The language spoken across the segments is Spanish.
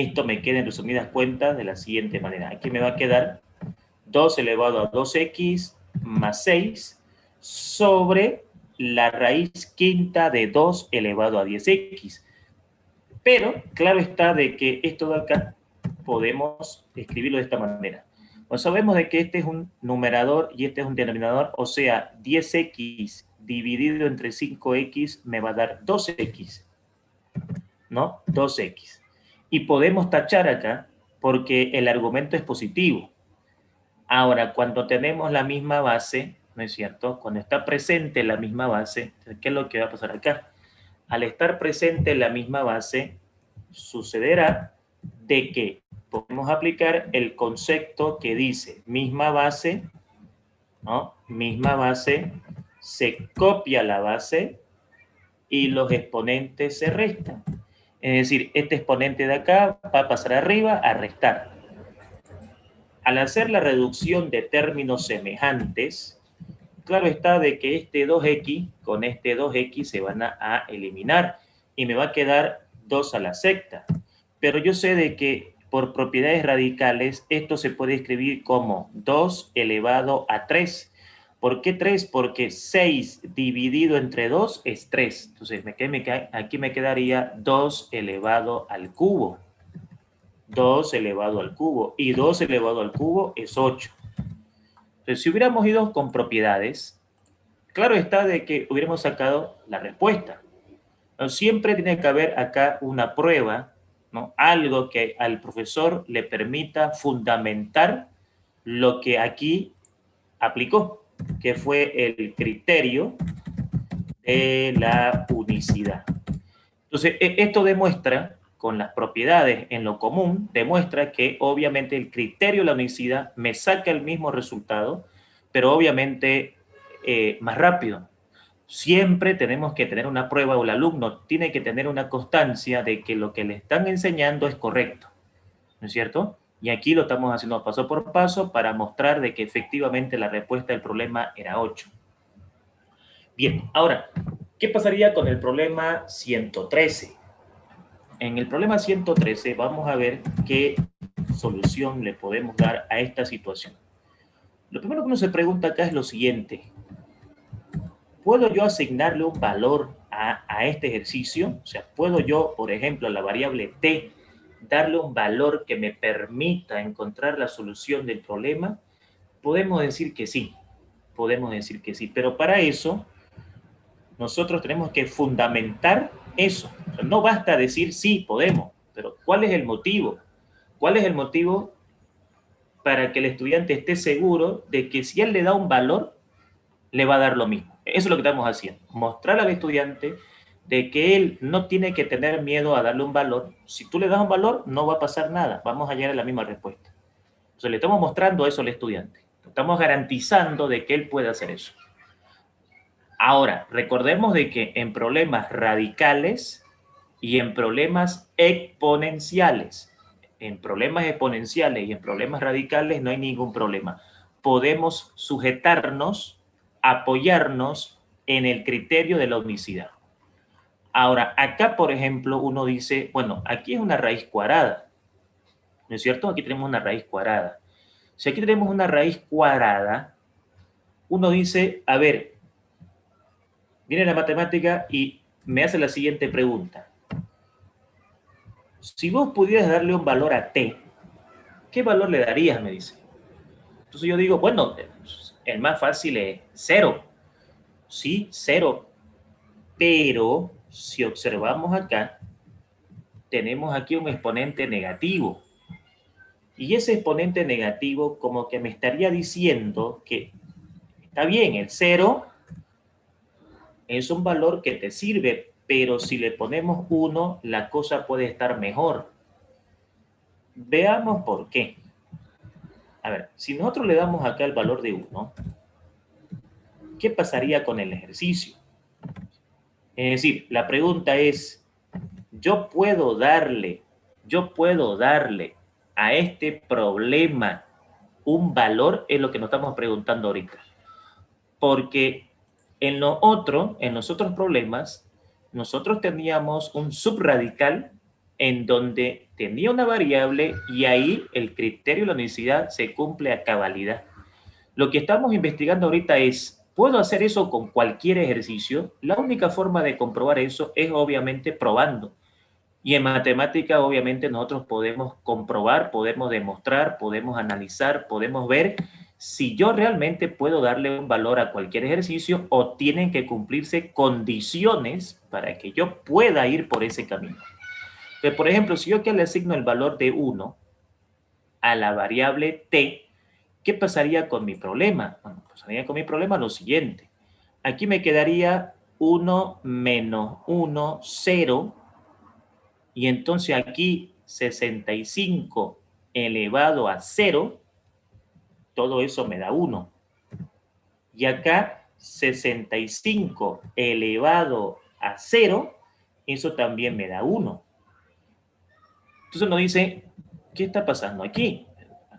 esto me queda en resumidas cuentas de la siguiente manera. Aquí me va a quedar 2 elevado a 2x más 6 sobre la raíz quinta de 2 elevado a 10x. Pero claro está de que esto de acá podemos escribirlo de esta manera. Pues sabemos de que este es un numerador y este es un denominador, o sea, 10x dividido entre 5x me va a dar 2x, ¿no? 2x. Y podemos tachar acá porque el argumento es positivo. Ahora, cuando tenemos la misma base, ¿no es cierto? Cuando está presente la misma base, ¿qué es lo que va a pasar acá? Al estar presente la misma base, sucederá de que podemos aplicar el concepto que dice misma base, ¿no? Misma base, se copia la base y los exponentes se restan. Es decir, este exponente de acá va a pasar arriba a restar. Al hacer la reducción de términos semejantes, claro está de que este 2x con este 2x se van a eliminar y me va a quedar 2 a la sexta. Pero yo sé de que por propiedades radicales esto se puede escribir como 2 elevado a 3. ¿Por qué 3? Porque 6 dividido entre 2 es 3. Entonces aquí me quedaría 2 elevado al cubo. 2 elevado al cubo. Y 2 elevado al cubo es 8. Entonces, si hubiéramos ido con propiedades, claro está de que hubiéramos sacado la respuesta. ¿No? Siempre tiene que haber acá una prueba, ¿no? Algo que al profesor le permita fundamentar lo que aquí aplicó, que fue el criterio de la unicidad. Entonces, esto demuestra, con las propiedades en lo común, demuestra que obviamente el criterio de la unicidad me saca el mismo resultado, pero obviamente más rápido. Siempre tenemos que tener una prueba o el alumno tiene que tener una constancia de que lo que le están enseñando es correcto, ¿no es cierto? Y aquí lo estamos haciendo paso por paso para mostrar de que efectivamente la respuesta del problema era 8. Bien, ahora, ¿qué pasaría con el problema 113? En el problema 113 vamos a ver qué solución le podemos dar a esta situación. Lo primero que uno se pregunta acá es lo siguiente. ¿Puedo yo asignarle un valor a este ejercicio? O sea, ¿puedo yo, por ejemplo, a la variable t, darle un valor que me permita encontrar la solución del problema? Podemos decir que sí, pero para eso nosotros tenemos que fundamentar eso. O sea, no basta decir sí, podemos, pero ¿cuál es el motivo? ¿Cuál es el motivo para que el estudiante esté seguro de que si él le da un valor, le va a dar lo mismo? Eso es lo que estamos haciendo. Mostrar al estudiante de que él no tiene que tener miedo a darle un valor. Si tú le das un valor, no va a pasar nada. Vamos a llegar a la misma respuesta. Entonces le estamos mostrando eso al estudiante. Estamos garantizando de que él puede hacer eso. Ahora, recordemos de que en problemas radicales y en problemas exponenciales, en problemas exponenciales y en problemas radicales no hay ningún problema. Podemos sujetarnos, apoyarnos en el criterio de la unicidad. Ahora, acá, por ejemplo, uno dice, bueno, aquí es una raíz cuadrada, ¿no es cierto? Aquí tenemos una raíz cuadrada. Si aquí tenemos una raíz cuadrada, uno dice, a ver, viene la matemática y me hace la siguiente pregunta. Si vos pudieras darle un valor a t, ¿qué valor le darías? Me dice. Entonces yo digo, bueno, el más fácil es 0. Sí, 0. Pero si observamos acá, tenemos aquí un exponente negativo. Y ese exponente negativo como que me estaría diciendo que está bien, el 0 es un valor que te sirve, pero si le ponemos 1, la cosa puede estar mejor. Veamos por qué. A ver, si nosotros le damos acá el valor de 1, ¿qué pasaría con el ejercicio? Es decir, la pregunta es, yo puedo darle a este problema un valor, es lo que nos estamos preguntando ahorita. Porque en los otros problemas, nosotros teníamos un subradical en donde tenía una variable y ahí el criterio de la unicidad se cumple a cabalidad. Lo que estamos investigando ahorita es, ¿puedo hacer eso con cualquier ejercicio? La única forma de comprobar eso es obviamente probando. Y en matemática, obviamente, nosotros podemos comprobar, podemos demostrar, podemos analizar, podemos ver si yo realmente puedo darle un valor a cualquier ejercicio o tienen que cumplirse condiciones para que yo pueda ir por ese camino. Entonces, por ejemplo, si yo aquí le asigno el valor de 1 a la variable t, ¿qué pasaría con mi problema? Bueno, pasaría con mi problema lo siguiente. Aquí me quedaría 1 menos 1, 0. Y entonces aquí 65 elevado a 0, todo eso me da 1. Y acá 65 elevado a 0, eso también me da 1. Entonces uno dice, ¿qué está pasando aquí?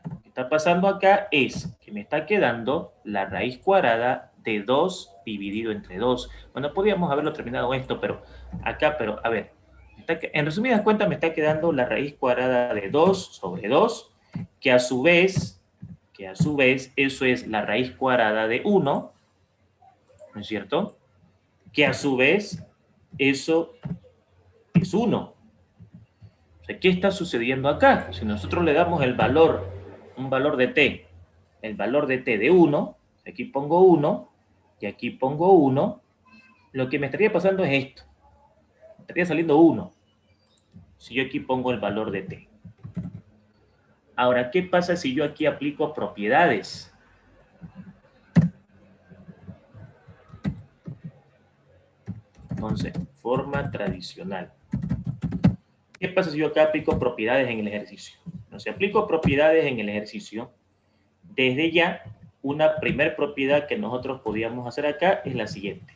Lo que está pasando acá es que me está quedando la raíz cuadrada de 2 dividido entre 2. Bueno, podríamos haberlo terminado esto, pero acá, pero a ver, en resumidas cuentas me está quedando la raíz cuadrada de 2 sobre 2, que a su vez, eso es la raíz cuadrada de 1, ¿no es cierto? Que a su vez, eso es 1. O sea, ¿qué está sucediendo acá? Si nosotros le damos el valor, un valor de t, el valor de t de 1, aquí pongo 1 y aquí pongo 1, lo que me estaría pasando es esto. Me estaría saliendo 1 si yo aquí pongo el valor de t. Ahora, ¿qué pasa si yo aquí aplico propiedades? Entonces, forma tradicional. ¿Qué pasa si yo acá aplico propiedades en el ejercicio? No, si aplico propiedades en el ejercicio, desde ya, una primer propiedad que nosotros podíamos hacer acá es la siguiente.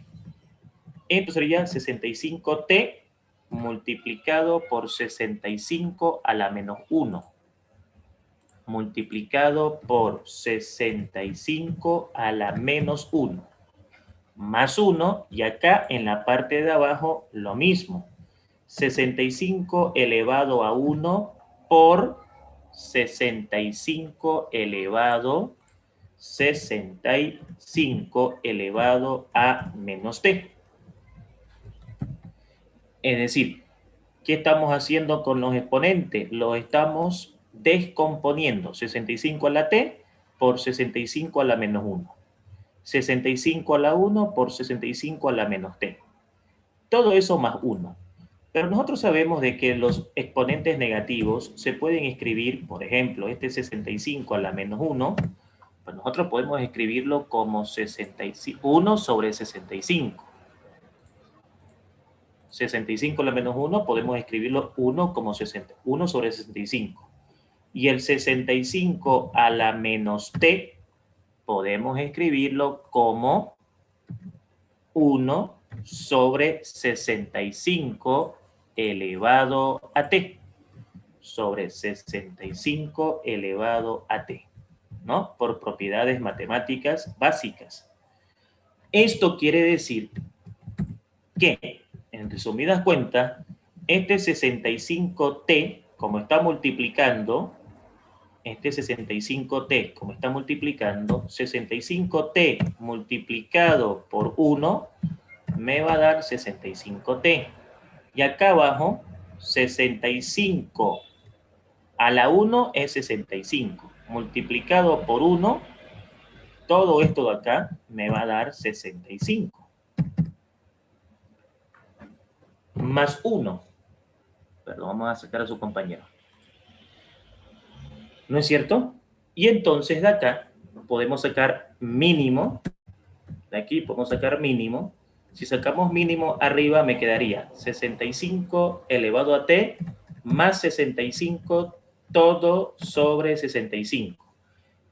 Esto sería 65t multiplicado por 65 a la menos 1. Multiplicado por 65 a la menos 1. Más 1, y acá en la parte de abajo lo mismo. 65 elevado a 1 por 65 elevado 65 elevado a menos t. Es decir, ¿qué estamos haciendo con los exponentes? Los estamos descomponiendo. 65 a la t por 65 a la menos 1. 65 a la 1 por 65 a la menos t. Todo eso más 1. Pero nosotros sabemos de que los exponentes negativos se pueden escribir, por ejemplo, este 65 a la menos 1, pues nosotros podemos escribirlo como 1 sobre 65. 65 a la menos 1 podemos escribirlo 1 como 1 sobre 65. Y el 65 a la menos t podemos escribirlo como 1 sobre 65 elevado a t. Sobre 65 elevado a t, ¿no? Por propiedades matemáticas básicas. Esto quiere decir que, en resumidas cuentas, este 65t, como está multiplicando, 65t multiplicado por 1 me va a dar 65t. Y acá abajo, 65 a la 1 es 65. Multiplicado por 1, todo esto de acá me va a dar 65. Más 1. Perdón, vamos a sacar a su compañero. ¿No es cierto? Y entonces de acá podemos sacar mínimo. De aquí podemos sacar mínimo. Si sacamos mínimo arriba me quedaría 65 elevado a t más 65 todo sobre 65.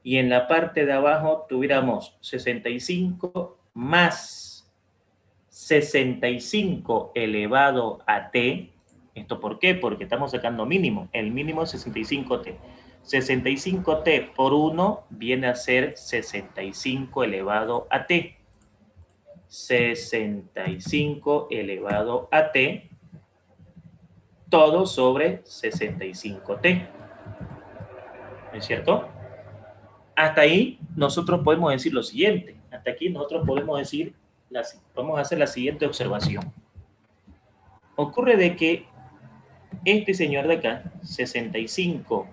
Y en la parte de abajo tuviéramos 65 más 65 elevado a t. ¿Esto por qué? Porque estamos sacando mínimo. El mínimo es 65t. 65t por 1 viene a ser 65 elevado a t. 65 elevado a t. todo sobre 65t. ¿No es cierto? Hasta ahí nosotros podemos decir lo siguiente. Hasta aquí nosotros podemos decir, vamos a hacer la siguiente observación. Ocurre de que este señor de acá, 65t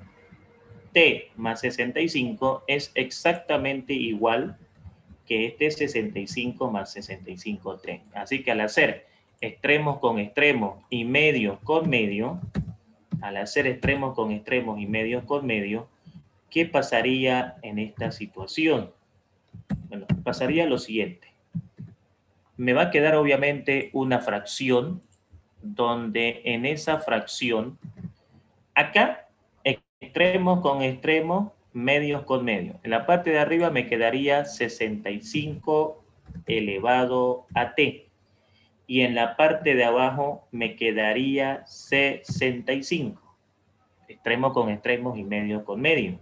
más 65, es exactamente igual que este 65 más 65t. Así que al hacer extremos con extremos y medios con medio, al hacer extremos con extremos y medios con medio, ¿qué pasaría en esta situación? Bueno, pasaría lo siguiente. Me va a quedar obviamente una fracción donde en esa fracción, acá, extremos con extremos, medios con medios. En la parte de arriba me quedaría 65 elevado a t. Y en la parte de abajo me quedaría 65. Extremo con extremos y medio con medio.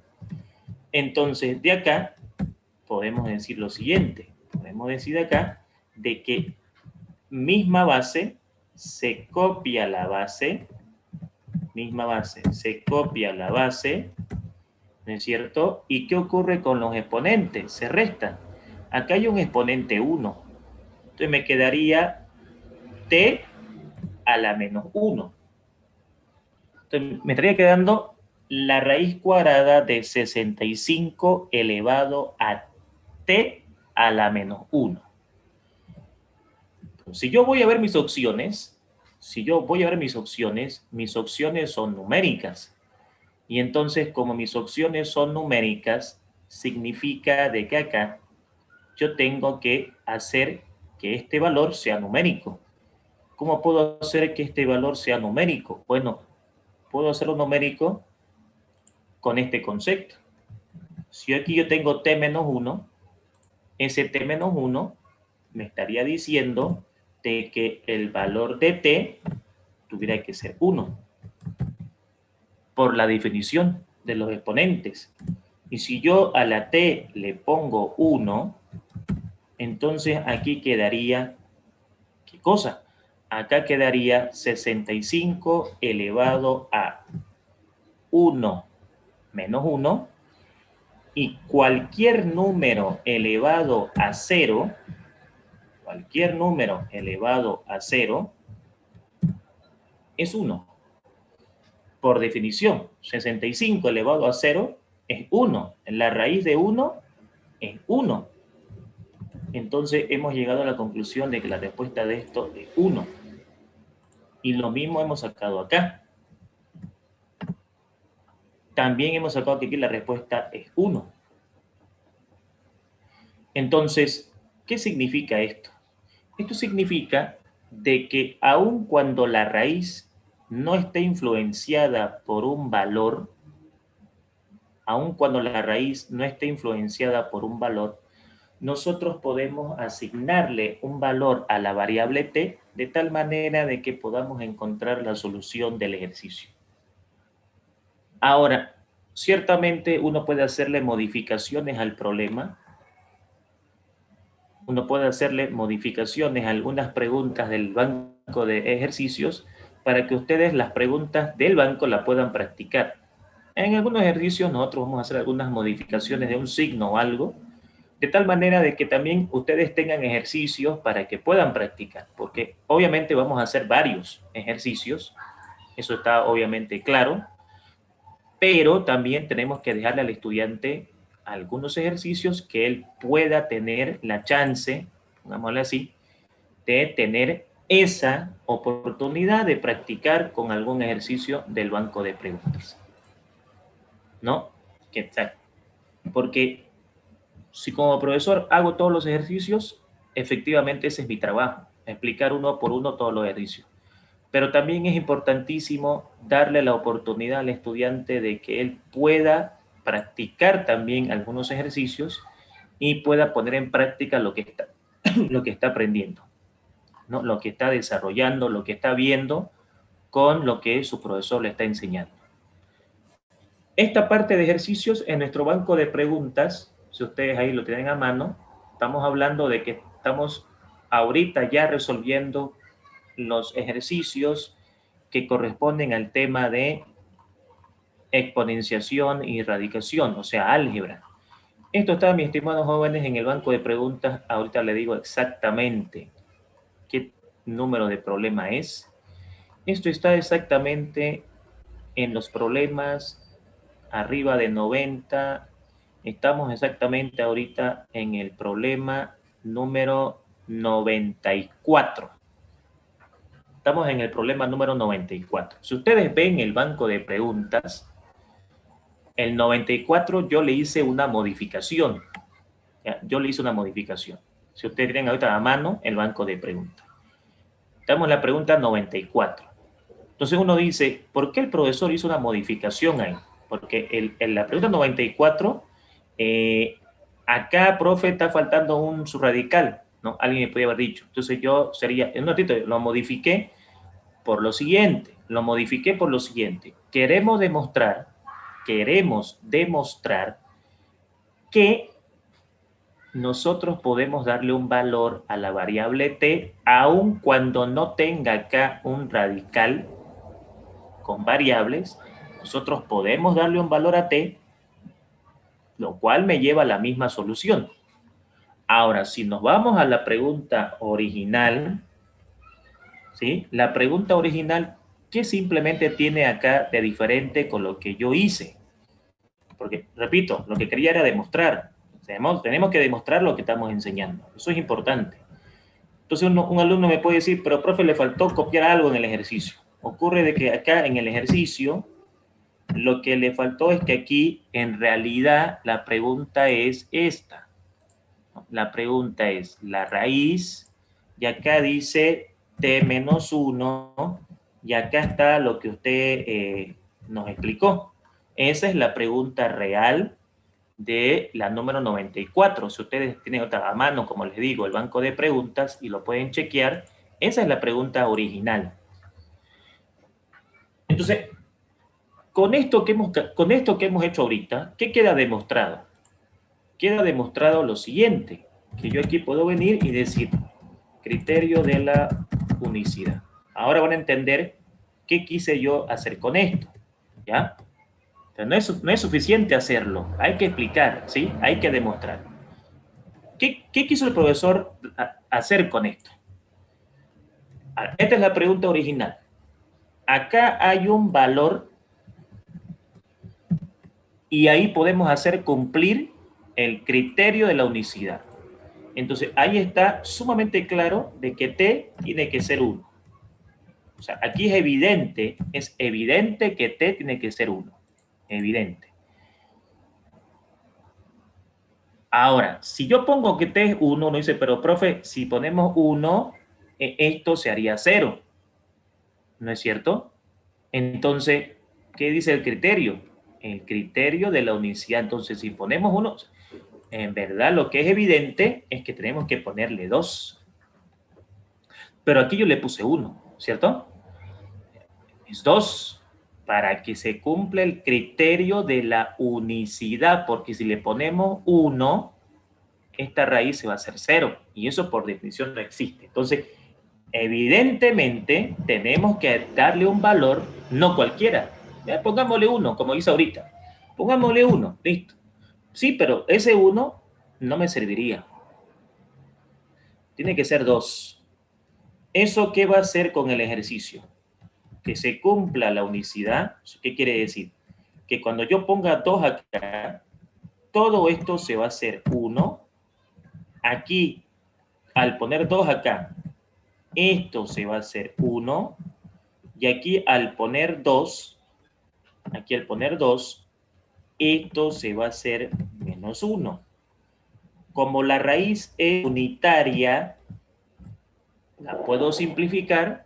Entonces, de acá podemos decir lo siguiente. Podemos decir acá de que misma base se copia la base, misma base se copia la base, ¿no es cierto? ¿Y qué ocurre con los exponentes? Se restan. Acá hay un exponente 1. Entonces me quedaría t a la menos 1. Entonces me estaría quedando la raíz cuadrada de 65 elevado a t a la menos 1. Si yo voy a ver mis opciones, mis opciones son numéricas. Y entonces, como mis opciones son numéricas, significa de que acá yo tengo que hacer que este valor sea numérico. ¿Cómo puedo hacer que este valor sea numérico? Bueno, puedo hacerlo numérico con este concepto. Si aquí yo tengo t menos 1, ese t menos 1 me estaría diciendo de que el valor de t tuviera que ser 1 por la definición de los exponentes. Y si yo a la t le pongo 1, entonces aquí quedaría, ¿qué cosa? Acá quedaría 65 elevado a 1 menos 1, y cualquier número elevado a 0, cualquier número elevado a 0 es 1. Por definición, 65 elevado a 0 es 1. La raíz de 1 es 1. Entonces hemos llegado a la conclusión de que la respuesta de esto es 1. Y lo mismo hemos sacado acá. También hemos sacado que aquí la respuesta es 1. Entonces, ¿qué significa esto? Esto significa de que aun cuando la raíz no esté influenciada por un valor, aun cuando la raíz no esté influenciada por un valor, nosotros podemos asignarle un valor a la variable t de tal manera de que podamos encontrar la solución del ejercicio. Ahora, ciertamente uno puede hacerle modificaciones al problema, uno puede hacerle modificaciones a algunas preguntas del banco de ejercicios para que ustedes las preguntas del banco la puedan practicar. En algunos ejercicios nosotros vamos a hacer algunas modificaciones de un signo o algo, de tal manera de que también ustedes tengan ejercicios para que puedan practicar, porque obviamente vamos a hacer varios ejercicios, eso está obviamente claro, pero también tenemos que dejarle al estudiante algunos ejercicios que él pueda tener la chance, pongámosle así, de tener esa oportunidad de practicar con algún ejercicio del banco de preguntas. ¿No? ¿Qué tal? Porque si como profesor hago todos los ejercicios, efectivamente ese es mi trabajo, explicar uno por uno todos los ejercicios. Pero también es importantísimo darle la oportunidad al estudiante de que él pueda practicar también algunos ejercicios y pueda poner en práctica lo que está, lo que está aprendiendo, ¿no? Lo que está desarrollando, lo que está viendo con lo que su profesor le está enseñando. Esta parte de ejercicios en nuestro banco de preguntas, si ustedes ahí lo tienen a mano, estamos hablando de que estamos ahorita ya resolviendo los ejercicios que corresponden al tema de exponenciación y radicación, o sea, álgebra. Esto está, mis estimados jóvenes, en el banco de preguntas. Ahorita le digo exactamente qué número de problema es. Esto está exactamente en los problemas arriba de 90. Estamos exactamente ahorita en el problema número 94. Estamos en el problema número 94. Si ustedes ven el banco de preguntas, el 94 yo le hice una modificación. ¿Ya? Yo le hice una modificación. Si ustedes tienen ahorita a mano el banco de preguntas. Estamos en la pregunta 94. Entonces uno dice, ¿por qué el profesor hizo una modificación ahí? Porque en la pregunta 94, acá, profe, está faltando un subradical, ¿no? Alguien me podría haber dicho. Entonces yo sería, en un ratito lo modifiqué por lo siguiente. Queremos demostrar que nosotros podemos darle un valor a la variable t, aun cuando no tenga acá un radical con variables. Nosotros podemos darle un valor a t, lo cual me lleva a la misma solución. Ahora, si nos vamos a la pregunta original, ¿sí? La pregunta original, ¿qué simplemente tiene acá de diferente con lo que yo hice? Porque, repito, lo que quería era demostrar. Tenemos que demostrar lo que estamos enseñando. Eso es importante. Entonces un alumno me puede decir, pero profe, le faltó copiar algo en el ejercicio. Ocurre de que acá en el ejercicio, lo que le faltó es que aquí, en realidad, la pregunta es esta. La pregunta es la raíz, y acá dice t menos 1, y acá está lo que usted nos explicó. Esa es la pregunta real de la número 94. Si ustedes tienen otra a mano, como les digo, el banco de preguntas y lo pueden chequear, esa es la pregunta original. Entonces, con esto que hemos hecho ahorita, ¿qué queda demostrado? Queda demostrado lo siguiente, que yo aquí puedo venir y decir criterio de la unicidad. Ahora van a entender qué quise yo hacer con esto, ¿ya? Pero no es suficiente hacerlo, hay que explicar, ¿sí? Hay que demostrar. ¿Qué quiso el profesor hacer con esto? Esta es la pregunta original. Acá hay un valor y ahí podemos hacer cumplir el criterio de la unicidad. Entonces, ahí está sumamente claro de que t tiene que ser 1. O sea, aquí es evidente que t tiene que ser 1. Evidente. Ahora, si yo pongo que t es 1, uno dice, pero profe, si ponemos 1, esto se haría 0. ¿No es cierto? Entonces, ¿qué dice el criterio? El criterio de la unicidad. Entonces, si ponemos 1, en verdad lo que es evidente es que tenemos que ponerle 2. Pero aquí yo le puse 1, ¿cierto? Es 2 para que se cumpla el criterio de la unicidad, porque si le ponemos 1, esta raíz se va a hacer 0, y eso por definición no existe. Entonces, evidentemente, tenemos que darle un valor, no cualquiera. Ya, pongámosle 1, como hice ahorita. Pongámosle 1, listo. Sí, pero ese 1 no me serviría. Tiene que ser 2. ¿Eso qué va a hacer con el ejercicio? Que se cumpla la unicidad. ¿Qué quiere decir? Que cuando yo ponga 2 acá, todo esto se va a hacer 1. Aquí, al poner 2 acá, esto se va a hacer 1. Y aquí al poner 2, esto se va a hacer menos 1. Como la raíz es unitaria, la puedo simplificar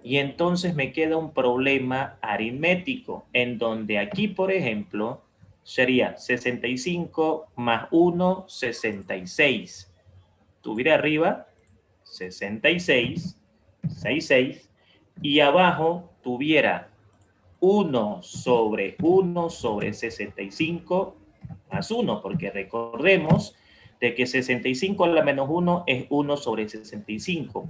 y entonces me queda un problema aritmético en donde aquí, por ejemplo, sería 65 más 1, 66. Tuviera arriba 66, 66, y abajo tuviera 1 sobre 65 más 1, porque recordemos de que 65 a la menos 1 es 1 sobre 65.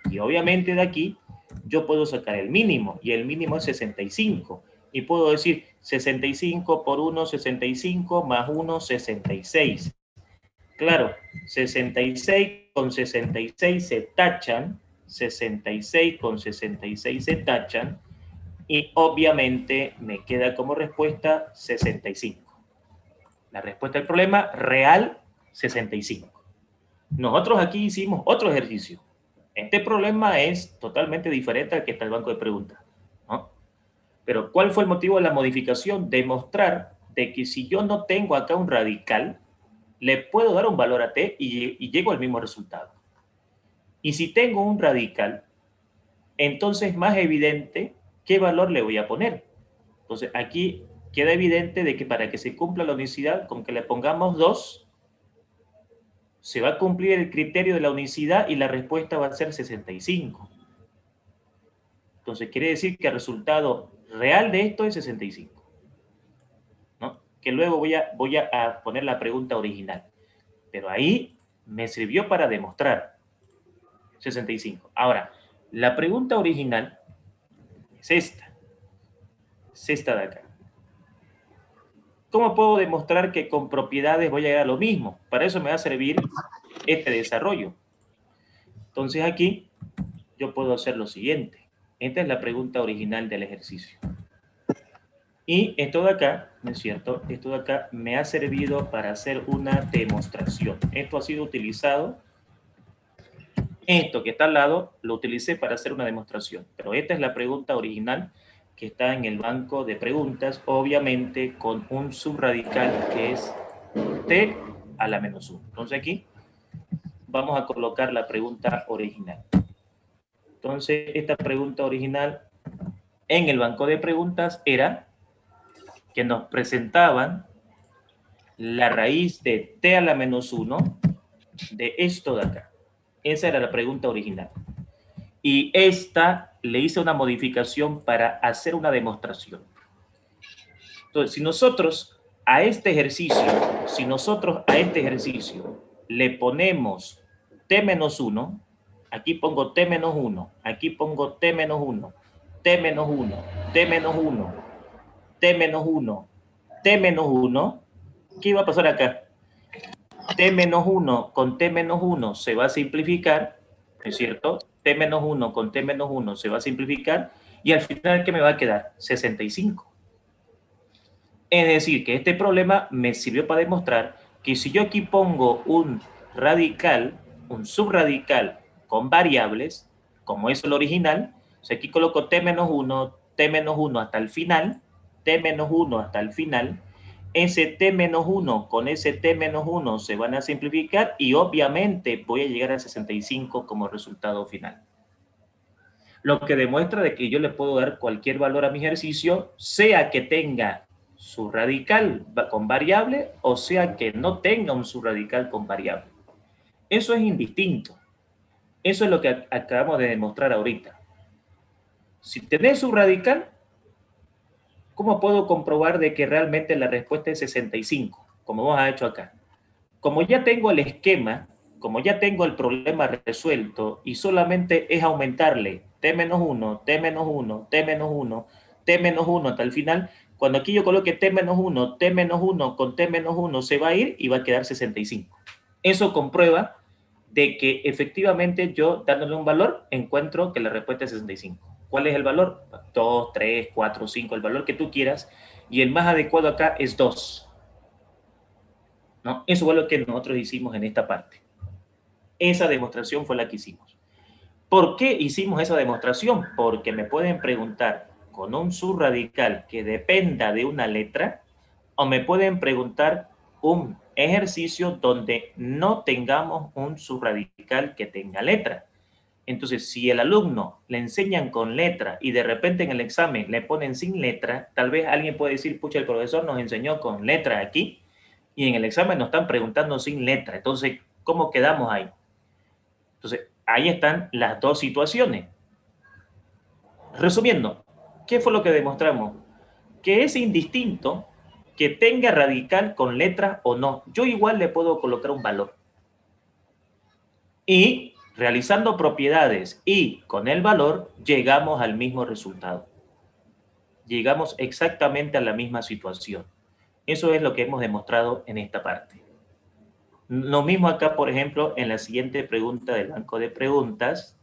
Y obviamente de aquí yo puedo sacar el mínimo, y el mínimo es 65. Y puedo decir 65 por 1, 65, más 1, 66. Claro, 66 con 66 se tachan, 66 con 66 se tachan, y obviamente me queda como respuesta 65. La respuesta del problema real, 65. Nosotros aquí hicimos otro ejercicio. Este problema es totalmente diferente al que está en el banco de preguntas, ¿no? Pero ¿cuál fue el motivo de la modificación? Demostrar de que si yo no tengo acá un radical, le puedo dar un valor a t y llego al mismo resultado. Y si tengo un radical, entonces es más evidente qué valor le voy a poner. Entonces aquí queda evidente de que para que se cumpla la unicidad, con que le pongamos 2, se va a cumplir el criterio de la unicidad y la respuesta va a ser 65. Entonces quiere decir que el resultado real de esto es 65. ¿No? Que luego voy a poner la pregunta original. Pero ahí me sirvió para demostrar 65. Ahora, la pregunta original es esta. Es esta de acá. ¿Cómo puedo demostrar que con propiedades voy a llegar a lo mismo? Para eso me va a servir este desarrollo. Entonces aquí yo puedo hacer lo siguiente. Esta es la pregunta original del ejercicio. Y esto de acá, ¿no es cierto? Esto de acá me ha servido para hacer una demostración. Esto ha sido utilizado, esto que está al lado, lo utilicé para hacer una demostración. Pero esta es la pregunta original que está en el banco de preguntas, obviamente con un subradical que es t a la menos 1. Entonces aquí vamos a colocar la pregunta original. Entonces esta pregunta original en el banco de preguntas era que nos presentaban la raíz de t a la menos 1 de esto de acá. Esa era la pregunta original. Y esta le hice una modificación para hacer una demostración. Entonces, si nosotros a este ejercicio le ponemos t menos 1, aquí pongo t menos 1, aquí pongo t menos 1, t menos 1, t menos 1, t menos 1, t menos 1, ¿qué va a pasar acá? T menos 1 con t menos 1 se va a simplificar, ¿no es cierto? T menos 1 con t menos 1 se va a simplificar, y al final, ¿qué me va a quedar? 65. Es decir, que este problema me sirvió para demostrar que si yo aquí pongo un radical, un subradical con variables, como es el original, o sea, aquí coloco t menos 1, t menos 1 hasta el final, t menos 1 hasta el final, ese t menos 1 con ese t menos 1 se van a simplificar y obviamente voy a llegar a 65 como resultado final. Lo que demuestra de que yo le puedo dar cualquier valor a mi ejercicio, sea que tenga su radical con variable o sea que no tenga un subradical con variable. Eso es indistinto. Eso es lo que acabamos de demostrar ahorita. Si tenés su radical, ¿cómo puedo comprobar de que realmente la respuesta es 65? Como vos has hecho acá. Como ya tengo el esquema, como ya tengo el problema resuelto y solamente es aumentarle t menos 1, t menos 1, t menos 1, t menos 1 hasta el final, cuando aquí yo coloque t menos 1, t menos 1 con t menos 1 se va a ir y va a quedar 65. Eso comprueba de que efectivamente yo dándole un valor encuentro que la respuesta es 65. ¿Cuál es el valor? 2, 3, 4, 5, el valor que tú quieras, y el más adecuado acá es 2. ¿No? Eso fue lo que nosotros hicimos en esta parte. Esa demostración fue la que hicimos. ¿Por qué hicimos esa demostración? Porque me pueden preguntar con un subradical que dependa de una letra, o me pueden preguntar un ejercicio donde no tengamos un subradical que tenga letra. Entonces, si el alumno le enseñan con letra y de repente en el examen le ponen sin letra, tal vez alguien puede decir, pucha, el profesor nos enseñó con letra aquí, y en el examen nos están preguntando sin letra. Entonces, ¿cómo quedamos ahí? Entonces, ahí están las dos situaciones. Resumiendo, ¿qué fue lo que demostramos? Que es indistinto que tenga radical con letra o no. Yo igual le puedo colocar un valor. Y realizando propiedades y con el valor, llegamos al mismo resultado. Llegamos exactamente a la misma situación. Eso es lo que hemos demostrado en esta parte. Lo mismo acá, por ejemplo, en la siguiente pregunta del banco de preguntas,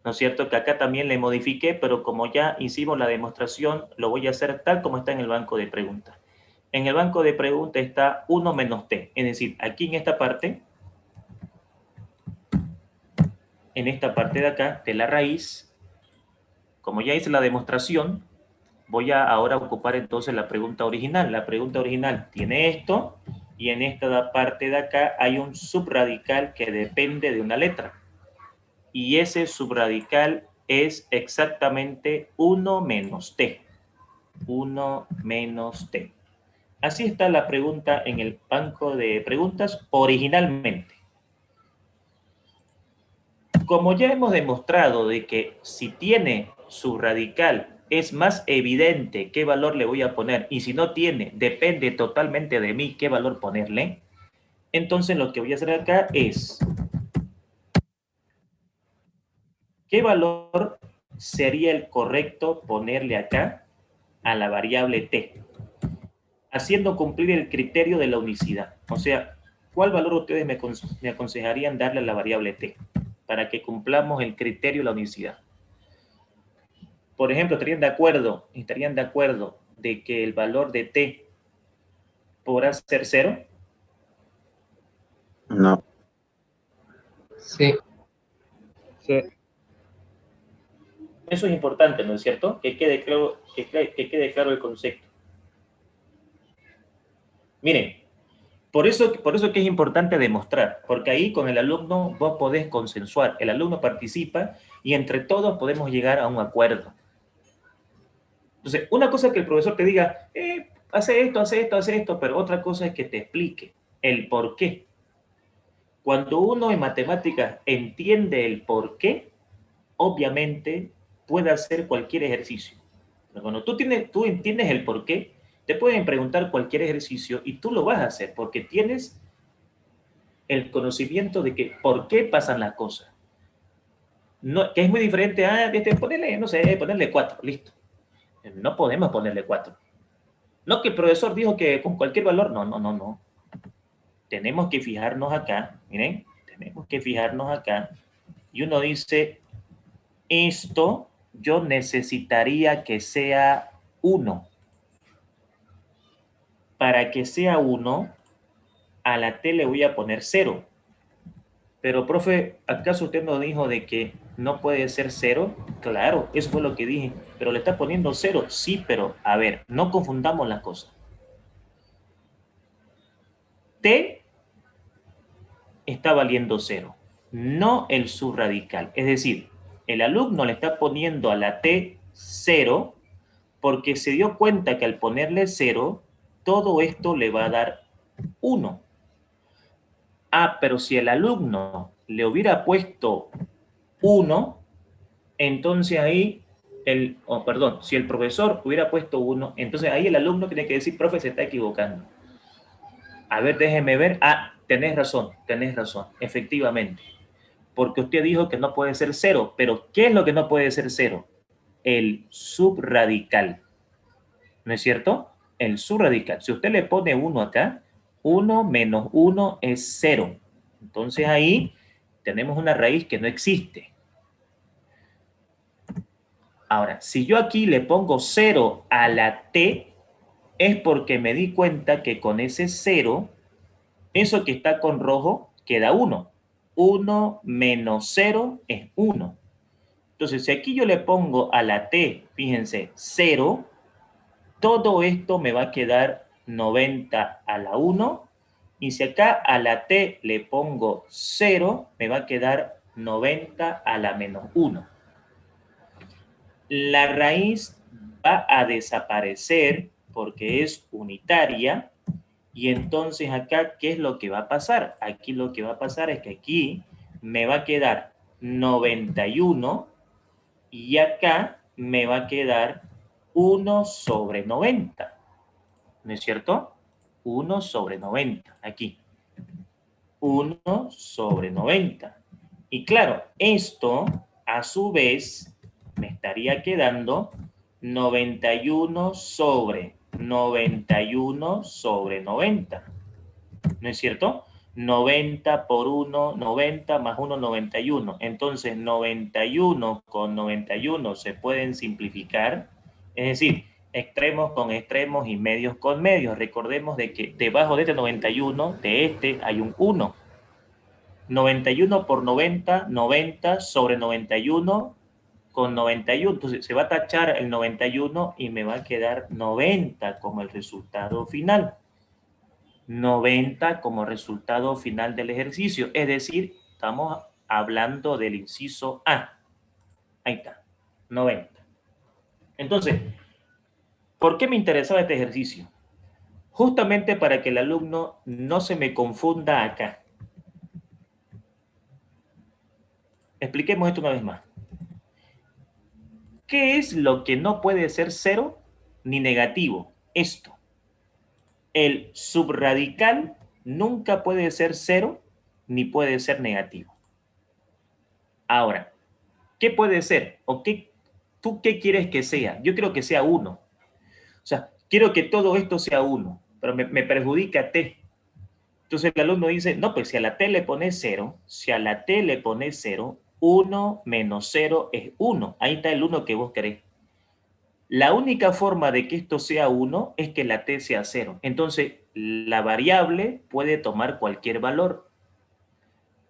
¿no es cierto? Que acá también le modifiqué, pero como ya hicimos la demostración, lo voy a hacer tal como está en el banco de preguntas. En el banco de preguntas está 1 menos t, es decir, aquí en esta parte de acá, de la raíz, como ya hice la demostración, voy a ahora ocupar entonces la pregunta original. La pregunta original tiene esto, y en esta parte de acá hay un subradical que depende de una letra. Y ese subradical es exactamente 1 menos t. 1 menos t. Así está la pregunta en el banco de preguntas originalmente. Como ya hemos demostrado de que si tiene subradical es más evidente qué valor le voy a poner, y si no tiene, depende totalmente de mí qué valor ponerle, entonces lo que voy a hacer acá es ¿qué valor sería el correcto ponerle acá a la variable t? Haciendo cumplir el criterio de la unicidad. O sea, ¿cuál valor ustedes me aconsejarían darle a la variable t para que cumplamos el criterio de la unicidad? Por ejemplo, estarían de acuerdo de que el valor de t podrá ser 0? No. Sí. Sí. Eso es importante, ¿no es cierto? Que quede claro el concepto. Miren, por eso que es importante demostrar, porque ahí con el alumno vos podés consensuar, el alumno participa y entre todos podemos llegar a un acuerdo. Entonces, una cosa es que el profesor te diga, hace esto, hace esto, hace esto, pero otra cosa es que te explique el por qué. Cuando uno en matemáticas entiende el por qué, obviamente puede hacer cualquier ejercicio. Pero cuando tú entiendes el por qué, te pueden preguntar cualquier ejercicio y tú lo vas a hacer porque tienes el conocimiento de que por qué pasan las cosas. No, que es muy diferente a ponerle, no sé, ponerle 4, listo. No podemos ponerle 4. No que el profesor dijo que con cualquier valor, no. Tenemos que fijarnos acá, miren, tenemos que fijarnos acá. Y uno dice, esto yo necesitaría que sea 1. Para que sea 1, a la t le voy a poner 0. Pero, profe, ¿acaso usted nos dijo de que no puede ser 0? Claro, eso fue lo que dije. Pero le está poniendo 0. Sí, pero, a ver, no confundamos las cosas. T está valiendo 0, no el subradical. Es decir, el alumno le está poniendo a la t 0 porque se dio cuenta que al ponerle 0, todo esto le va a dar 1. Ah, pero si el alumno le hubiera puesto 1, entonces ahí, si el profesor hubiera puesto 1, entonces ahí el alumno tiene que decir, profe, se está equivocando. A ver, déjeme ver. Ah, tenés razón, efectivamente. Porque usted dijo que no puede ser 0, pero ¿qué es lo que no puede ser 0? El subradical. ¿No es cierto? El subradical. Si usted le pone 1 acá, 1 menos 1 es 0. Entonces ahí tenemos una raíz que no existe. Ahora, si yo aquí le pongo 0 a la t, es porque me di cuenta que con ese 0, eso que está con rojo, queda 1. 1 menos 0 es 1. Entonces, si aquí yo le pongo a la t, fíjense, 0, todo esto me va a quedar 90 a la 1. Y si acá a la t le pongo 0, me va a quedar 90 a la menos 1. La raíz va a desaparecer porque es unitaria. Y entonces acá, ¿qué es lo que va a pasar? Aquí lo que va a pasar es que aquí me va a quedar 91 y acá me va a quedar 1 sobre 90. ¿No es cierto? 1 sobre 90, aquí. 1 sobre 90. Y claro, esto a su vez me estaría quedando 91 sobre 91 sobre 90. ¿No es cierto? 90 por 1, 90 más 1, 91. Entonces, 91 con 91 se pueden simplificar. Es decir, extremos con extremos y medios con medios. Recordemos de que debajo de este 91, de este hay un 1. 91 por 90, 90 sobre 91 con 91. Entonces, se va a tachar el 91 y me va a quedar 90 como el resultado final. 90 como resultado final del ejercicio. Es decir, estamos hablando del inciso A. Ahí está, 90. Entonces, ¿por qué me interesaba este ejercicio? Justamente para que el alumno no se me confunda acá. Expliquemos esto una vez más. ¿Qué es lo que no puede ser cero ni negativo? Esto. El subradical nunca puede ser cero ni puede ser negativo. Ahora, ¿qué puede ser? ¿O tú qué quieres que sea? Yo quiero que sea 1. O sea, quiero que todo esto sea 1, pero me perjudica a t. Entonces el alumno dice, no, pues si a la t le pones 0, si a la t le pones 0, 1 menos 0 es 1. Ahí está el 1 que vos querés. La única forma de que esto sea 1 es que la t sea 0. Entonces, la variable puede tomar cualquier valor.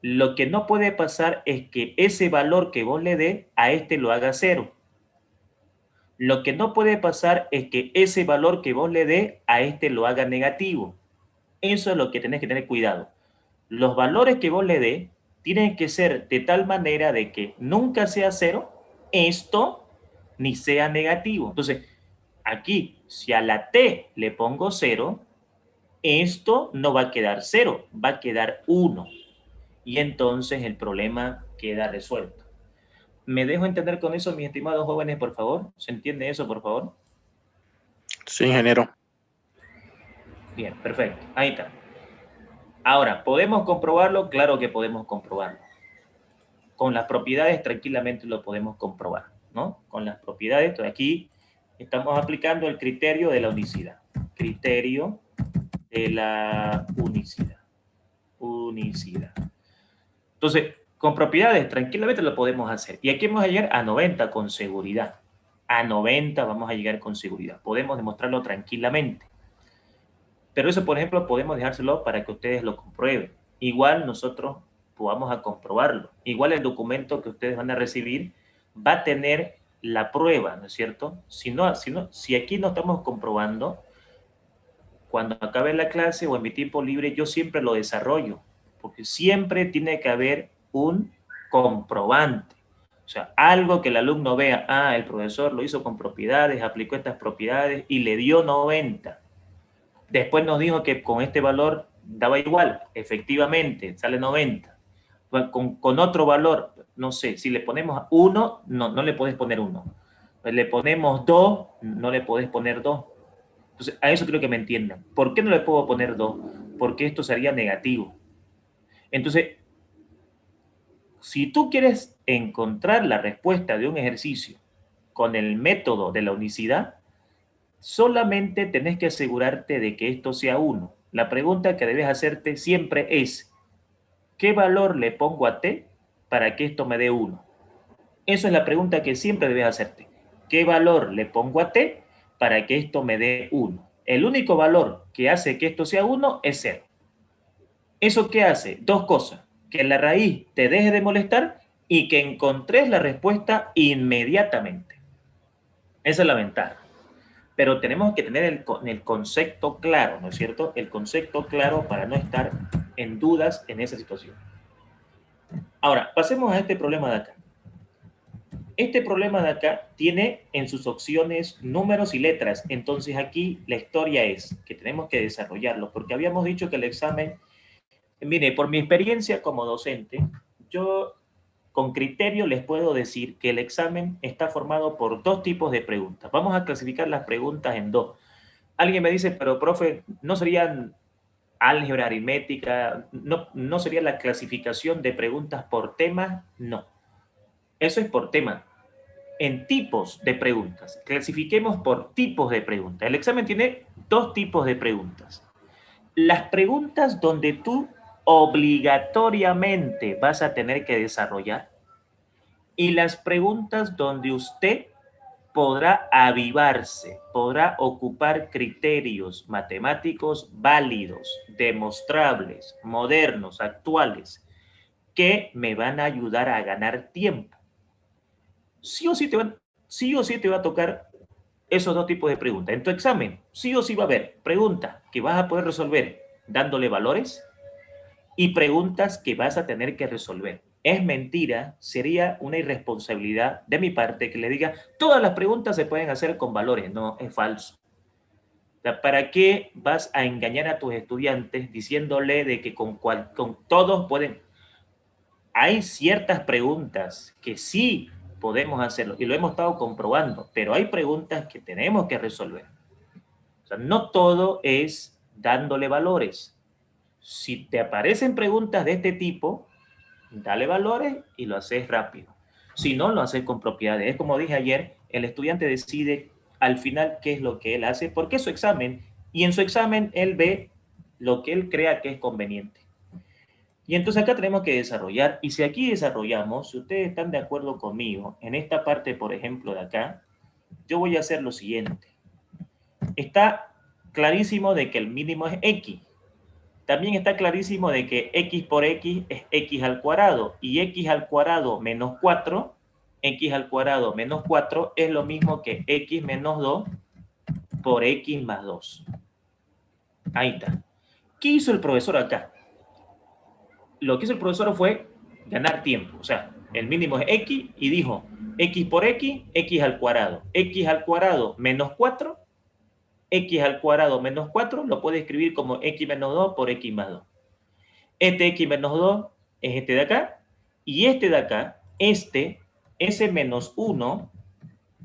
Lo que no puede pasar es que ese valor que vos le dé a este lo haga 0. Lo que no puede pasar es que ese valor que vos le dé a este lo haga negativo. Eso es lo que tenés que tener cuidado. Los valores que vos le dé tienen que ser de tal manera de que nunca sea 0 esto ni sea negativo. Entonces, aquí, si a la t le pongo 0, esto no va a quedar 0, va a quedar 1. Y entonces el problema queda resuelto. ¿Me dejo entender con eso, mis estimados jóvenes, por favor? ¿Se entiende eso, por favor? Sí, ingeniero. Bien, perfecto. Ahí está. Ahora, ¿podemos comprobarlo? Claro que podemos comprobarlo. Con las propiedades tranquilamente lo podemos comprobar, ¿no? Con las propiedades, aquí estamos aplicando el criterio de la unicidad. Criterio de la unicidad. Unicidad. Entonces, con propiedades tranquilamente lo podemos hacer. Y aquí vamos a llegar a 90 con seguridad. A 90 vamos a llegar con seguridad. Podemos demostrarlo tranquilamente. Pero eso, por ejemplo, podemos dejárselo para que ustedes lo comprueben. Igual nosotros vamos a comprobarlo. Igual el documento que ustedes van a recibir va a tener la prueba, ¿no es cierto? Si aquí no estamos comprobando, cuando acabe la clase o en mi tiempo libre, yo siempre lo desarrollo, porque siempre tiene que haber un comprobante. O sea, algo que el alumno vea, el profesor lo hizo con propiedades, aplicó estas propiedades y le dio 90. Después nos dijo que con este valor daba igual, efectivamente, sale 90. Con otro valor, no sé, si le ponemos 1, no le podés poner 1. Le ponemos 2, no le podés poner 2. Entonces, a eso creo que me entiendan. ¿Por qué no le puedo poner 2? Porque esto sería negativo. Entonces, si tú quieres encontrar la respuesta de un ejercicio con el método de la unicidad, solamente tenés que asegurarte de que esto sea 1. La pregunta que debes hacerte siempre es, ¿qué valor le pongo a t para que esto me dé 1? Eso es la pregunta que siempre debes hacerte. ¿Qué valor le pongo a t para que esto me dé 1? El único valor que hace que esto sea 1 es 0. ¿Eso qué hace? Dos cosas. Que la raíz te deje de molestar y que encontres la respuesta inmediatamente. Esa es la ventaja. Pero tenemos que tener el concepto claro, ¿no es cierto? El concepto claro para no estar en dudas en esa situación. Ahora, pasemos a este problema de acá. Este problema de acá tiene en sus opciones números y letras. Entonces aquí la historia es que tenemos que desarrollarlo, porque habíamos dicho que el examen, mire, por mi experiencia como docente, yo con criterio les puedo decir que el examen está formado por dos tipos de preguntas. Vamos a clasificar las preguntas en dos. Alguien me dice, pero profe, ¿no serían álgebra aritmética, no sería la clasificación de preguntas por tema, no. Eso es por tema. En tipos de preguntas. Clasifiquemos por tipos de preguntas. El examen tiene dos tipos de preguntas. Las preguntas donde tú obligatoriamente vas a tener que desarrollar y las preguntas donde usted podrá avivarse, podrá ocupar criterios matemáticos válidos, demostrables, modernos, actuales, que me van a ayudar a ganar tiempo. Sí o sí te va a tocar esos dos tipos de preguntas. En tu examen, sí o sí va a haber preguntas que vas a poder resolver dándole valores y preguntas que vas a tener que resolver. Es mentira, sería una irresponsabilidad de mi parte que le diga, todas las preguntas se pueden hacer con valores. No, es falso. O sea, ¿para qué vas a engañar a tus estudiantes diciéndole de que con todos pueden? Hay ciertas preguntas que sí podemos hacerlo y lo hemos estado comprobando, pero hay preguntas que tenemos que resolver. O sea, no todo es dándole valores. Si te aparecen preguntas de este tipo, dale valores y lo haces rápido. Si no, lo haces con propiedades. Es como dije ayer, el estudiante decide al final qué es lo que él hace, porque es su examen, y en su examen él ve lo que él crea que es conveniente. Y entonces acá tenemos que desarrollar, y si aquí desarrollamos, si ustedes están de acuerdo conmigo, en esta parte, por ejemplo, de acá, yo voy a hacer lo siguiente. Está clarísimo de que el mínimo es x. También está clarísimo de que x por x es x al cuadrado, y x al cuadrado menos 4, x al cuadrado menos 4 es lo mismo que x menos 2 por x más 2. Ahí está. ¿Qué hizo el profesor acá? Lo que hizo el profesor fue ganar tiempo. O sea, el mínimo es x y dijo x por x, x al cuadrado menos 4, x al cuadrado menos 4 lo puede escribir como x menos 2 por x más 2. Este x menos 2 es este de acá, y este de acá, ese menos 1,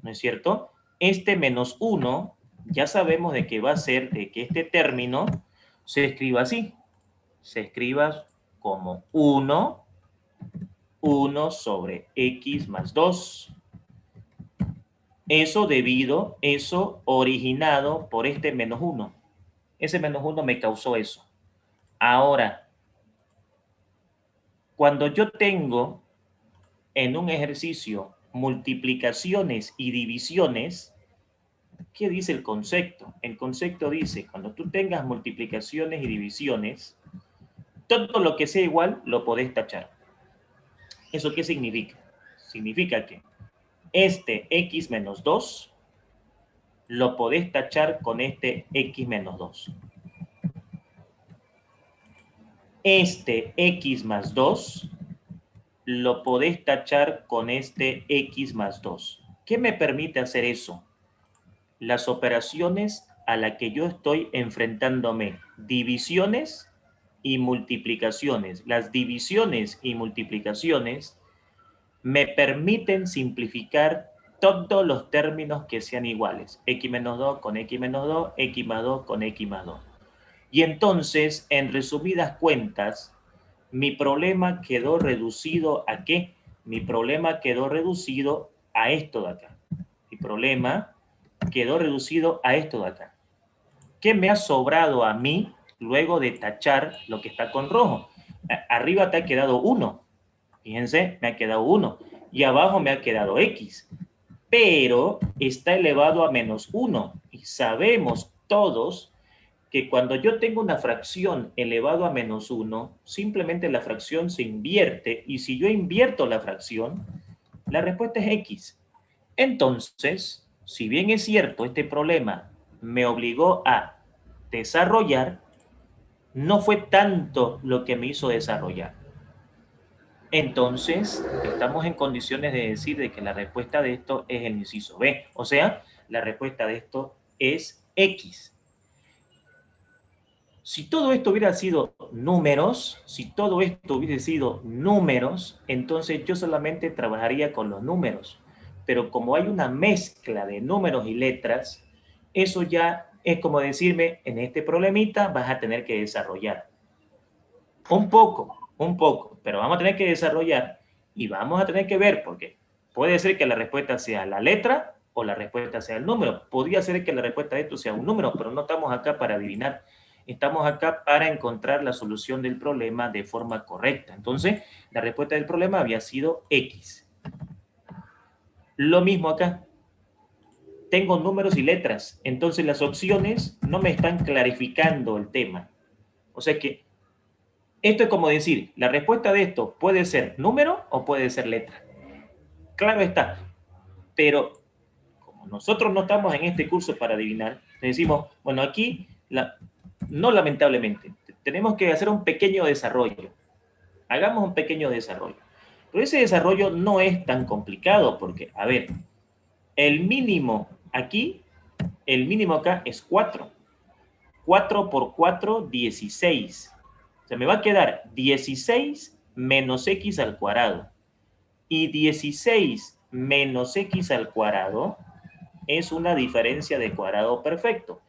¿no es cierto? Este menos 1, ya sabemos de que va a ser de que este término se escriba así. Se escriba como 1 sobre x más 2. Eso originado por este menos 1. Ese menos 1 me causó eso. Ahora, cuando yo tengo en un ejercicio multiplicaciones y divisiones, ¿qué dice el concepto? El concepto dice, cuando tú tengas multiplicaciones y divisiones, todo lo que sea igual lo podés tachar. ¿Eso qué significa? Significa que este x menos 2 lo podés tachar con este x menos 2. Este x más 2 lo podés tachar con este x más 2. ¿Qué me permite hacer eso? Las operaciones a las que yo estoy enfrentándome, divisiones y multiplicaciones. Las divisiones y multiplicaciones me permiten simplificar todos los términos que sean iguales. X menos 2 con X menos 2, X más 2 con X más 2. Y entonces, en resumidas cuentas, mi problema quedó reducido ¿a qué? Mi problema quedó reducido a esto de acá. Mi problema quedó reducido a esto de acá. ¿Qué me ha sobrado a mí luego de tachar lo que está con rojo? Arriba te ha quedado 1. Fíjense, me ha quedado 1. Y abajo me ha quedado x. Pero está elevado a menos 1. Y sabemos todos que cuando yo tengo una fracción elevado a menos 1, simplemente la fracción se invierte. Y si yo invierto la fracción, la respuesta es x. Entonces, si bien es cierto, este problema me obligó a desarrollar, no fue tanto lo que me hizo desarrollar. Entonces, estamos en condiciones de decir de que la respuesta de esto es el inciso B. O sea, la respuesta de esto es X. Si todo esto hubiera sido números, entonces yo solamente trabajaría con los números. Pero como hay una mezcla de números y letras, eso ya es como decirme, en este problemita vas a tener que desarrollar un poco, pero vamos a tener que desarrollar y vamos a tener que ver, porque puede ser que la respuesta sea la letra o la respuesta sea el número. Podría ser que la respuesta de esto sea un número, pero no estamos acá para adivinar. Estamos acá para encontrar la solución del problema de forma correcta. Entonces, la respuesta del problema había sido X. Lo mismo acá. Tengo números y letras, entonces las opciones no me están clarificando el tema. O sea que esto es como decir, la respuesta de esto puede ser número o puede ser letra. Claro está, pero como nosotros no estamos en este curso para adivinar, decimos, bueno, aquí, no lamentablemente, tenemos que hacer un pequeño desarrollo. Hagamos un pequeño desarrollo. Pero ese desarrollo no es tan complicado porque, a ver, el mínimo aquí, el mínimo acá es 4. 4 por 4, 16. O sea, me va a quedar 16 menos x al cuadrado. Y 16 menos x al cuadrado es una diferencia de cuadrado perfecto.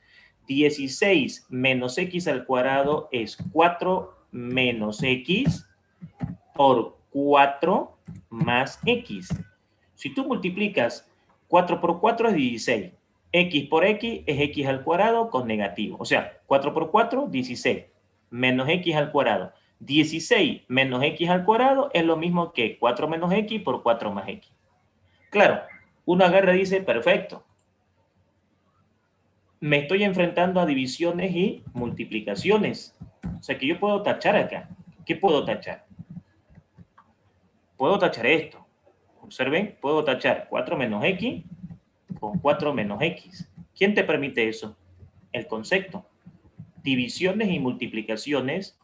16 menos x al cuadrado es 4 menos x por 4 más x. Si tú multiplicas 4 por 4 es 16. X por x es x al cuadrado con negativo. O sea, 4 por 4, 16. Menos x al cuadrado. 16 menos x al cuadrado es lo mismo que 4 menos x por 4 más x. Claro, uno agarra y dice, perfecto. Me estoy enfrentando a divisiones y multiplicaciones. O sea que yo puedo tachar acá. ¿Qué puedo tachar? Puedo tachar esto. Observen, puedo tachar 4 menos x con 4 menos x. ¿Quién te permite eso? El concepto. Divisiones y multiplicaciones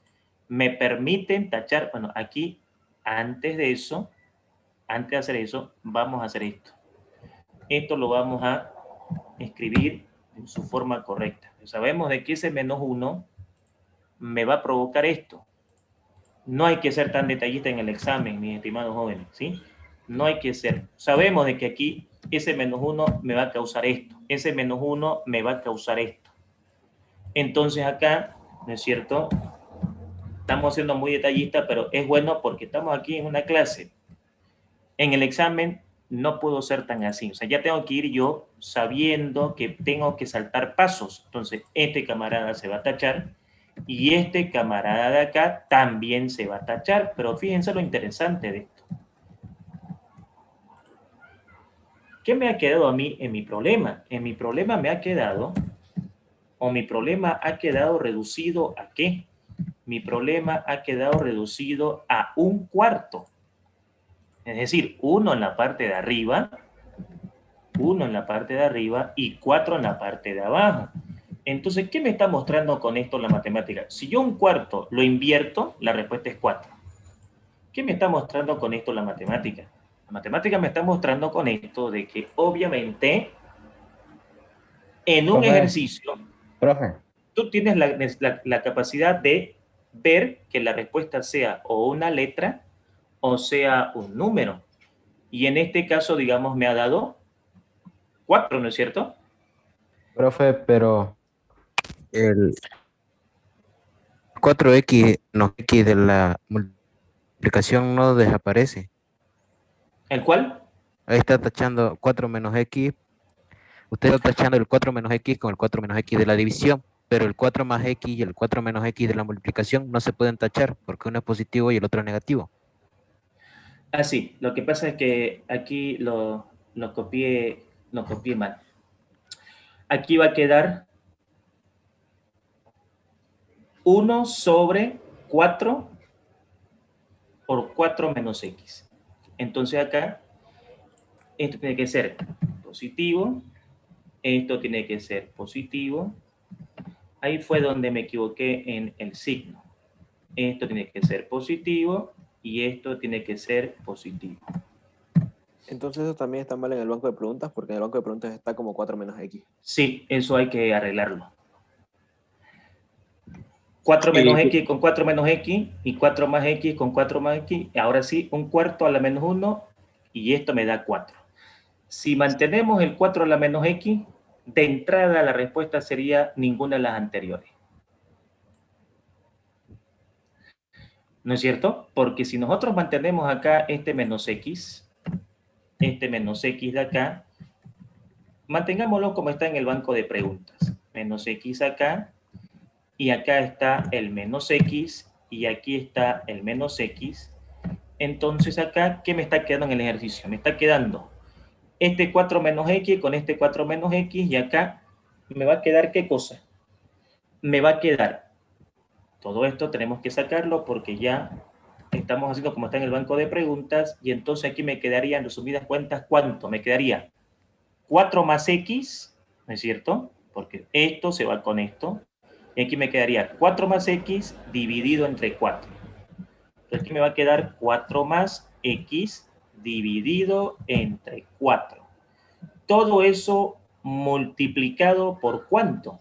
me permiten tachar, bueno, aquí, antes de hacer eso, vamos a hacer esto. Esto lo vamos a escribir en su forma correcta. Sabemos de que ese menos 1 me va a provocar esto. No hay que ser tan detallista en el examen, mis estimados jóvenes, ¿sí? No hay que ser. Sabemos de que aquí ese menos 1 me va a causar esto. Ese menos 1 me va a causar esto. Entonces acá, ¿no es cierto? Estamos siendo muy detallistas, pero es bueno porque estamos aquí en una clase. En el examen no puedo ser tan así. O sea, ya tengo que ir yo sabiendo que tengo que saltar pasos. Entonces, este camarada se va a tachar y este camarada de acá también se va a tachar. Pero fíjense lo interesante de esto. ¿Qué me ha quedado a mí en mi problema? En mi problema me ha quedado, o mi problema ha quedado reducido ¿a qué? Mi problema ha quedado reducido a 1/4. Es decir, 1 en la parte de arriba, 1 en la parte de arriba y 4 en la parte de abajo. Entonces, ¿qué me está mostrando con esto la matemática? Si yo 1/4 lo invierto, la respuesta es 4. ¿Qué me está mostrando con esto la matemática? La matemática me está mostrando con esto de que obviamente en un ejercicio, tú tienes la capacidad de ver que la respuesta sea o una letra o sea un número. Y en este caso, digamos, me ha dado 4, ¿no es cierto? Profe, pero el 4x no x de la multiplicación no desaparece. ¿El cuál? Ahí está tachando 4 menos x. Usted está tachando el 4 menos x con el 4 menos x de la división, pero el 4 más x y el 4 menos x de la multiplicación no se pueden tachar porque uno es positivo y el otro es negativo. Ah, sí. Lo que pasa es que aquí lo copié mal. Aquí va a quedar 1 sobre 4 por 4 menos x. Entonces acá, esto tiene que ser positivo, esto tiene que ser positivo. Ahí fue donde me equivoqué en el signo. Esto tiene que ser positivo y esto tiene que ser positivo. Entonces eso también está mal en el banco de preguntas, porque en el banco de preguntas está como 4 menos x. Sí, eso hay que arreglarlo. 4 menos x con 4 menos x y 4 más x con 4 más x. Ahora sí, 1/4 a la menos 1 y esto me da 4. Si mantenemos el 4 a la menos x, de entrada la respuesta sería ninguna de las anteriores. ¿No es cierto? Porque si nosotros mantenemos acá este menos x de acá, mantengámoslo como está en el banco de preguntas. Menos x acá, y acá está el menos x, y aquí está el menos x. Entonces acá, ¿qué me está quedando en el ejercicio? Me está quedando este 4 menos x con este 4 menos x, y acá me va a quedar ¿qué cosa? Me va a quedar, todo esto tenemos que sacarlo porque ya estamos haciendo como está en el banco de preguntas, y entonces aquí me quedaría, en resumidas cuentas, ¿cuánto? Me quedaría 4 más x, ¿no es cierto? Porque esto se va con esto, y aquí me quedaría 4 más x dividido entre 4. Entonces aquí me va a quedar 4 más x dividido entre 4. Todo eso multiplicado por ¿cuánto?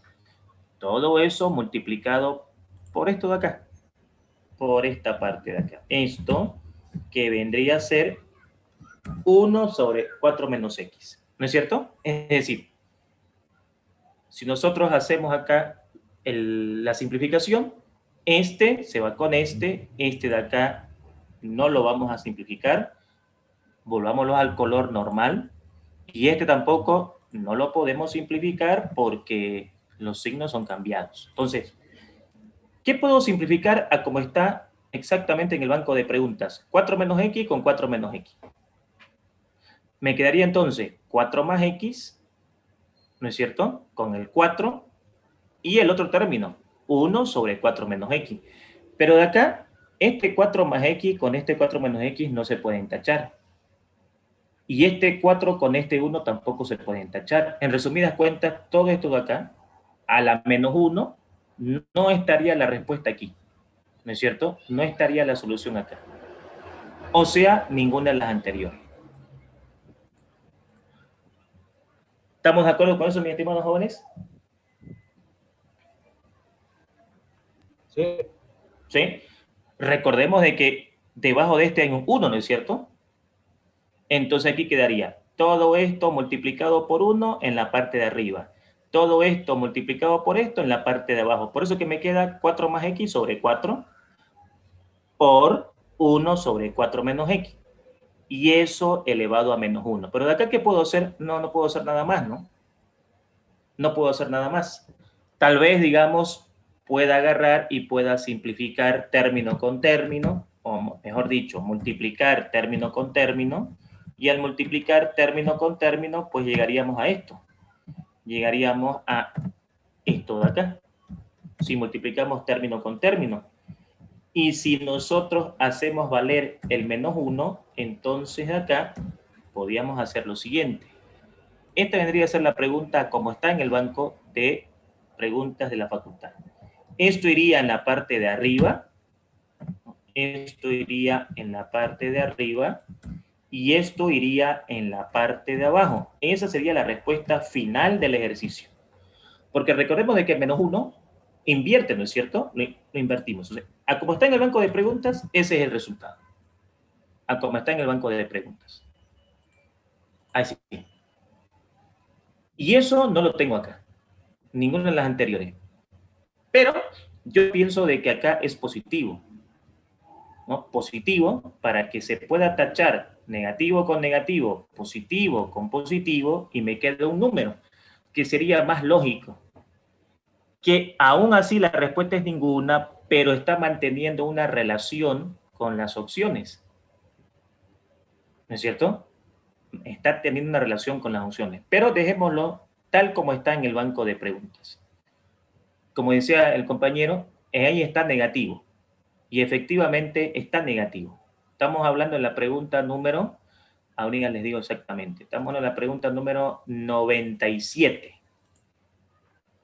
Todo eso multiplicado por esto de acá, por esta parte de acá. Esto que vendría a ser 1 sobre 4 menos x, ¿no es cierto? Es decir, si nosotros hacemos acá la simplificación, este se va con este de acá no lo vamos a simplificar, volvámoslo al color normal, y este tampoco no lo podemos simplificar porque los signos son cambiados. Entonces, ¿qué puedo simplificar a como está exactamente en el banco de preguntas? 4 menos x con 4 menos x. Me quedaría entonces 4 más x, ¿no es cierto? Con el 4, y el otro término, 1 sobre 4 menos x. Pero de acá, este 4 más x con este 4 menos x no se pueden tachar. Y este 4 con este 1 tampoco se pueden tachar. En resumidas cuentas, todo esto de acá, a la menos 1, no estaría la respuesta aquí. ¿No es cierto? No estaría la solución acá. O sea, ninguna de las anteriores. ¿Estamos de acuerdo con eso, mis estimados jóvenes? Sí. ¿Sí? Recordemos de que debajo de este hay un 1, ¿no es cierto? Entonces aquí quedaría todo esto multiplicado por 1 en la parte de arriba. Todo esto multiplicado por esto en la parte de abajo. Por eso que me queda 4 más x sobre 4 por 1 sobre 4 menos x. Y eso elevado a menos 1. Pero de acá, ¿qué puedo hacer? No puedo hacer nada más, ¿no? No puedo hacer nada más. Tal vez, digamos, pueda agarrar y pueda simplificar término con término, o mejor dicho, multiplicar término con término, y al multiplicar término con término, pues llegaríamos a esto. Llegaríamos a esto de acá. Si multiplicamos término con término. Y si nosotros hacemos valer el menos 1, entonces acá podríamos hacer lo siguiente. Esta vendría a ser la pregunta como está en el banco de preguntas de la facultad. Esto iría en la parte de arriba, esto iría en la parte de arriba, y esto iría en la parte de abajo. Esa sería la respuesta final del ejercicio. Porque recordemos de que menos 1 invierte, ¿no es cierto? Lo invertimos. O sea, a como está en el banco de preguntas, ese es el resultado. A como está en el banco de preguntas. Así. Y eso no lo tengo acá. Ninguna de las anteriores. Pero yo pienso de que acá es positivo, ¿no? Positivo para que se pueda tachar negativo con negativo, positivo con positivo, y me quede un número, que sería más lógico. Que aún así la respuesta es ninguna, pero está manteniendo una relación con las opciones. ¿No es cierto? Está teniendo una relación con las opciones. Pero dejémoslo tal como está en el banco de preguntas. Como decía el compañero, ahí está negativo. Y efectivamente está negativo. Estamos hablando de la pregunta número, ahorita les digo exactamente, estamos en la pregunta número 97.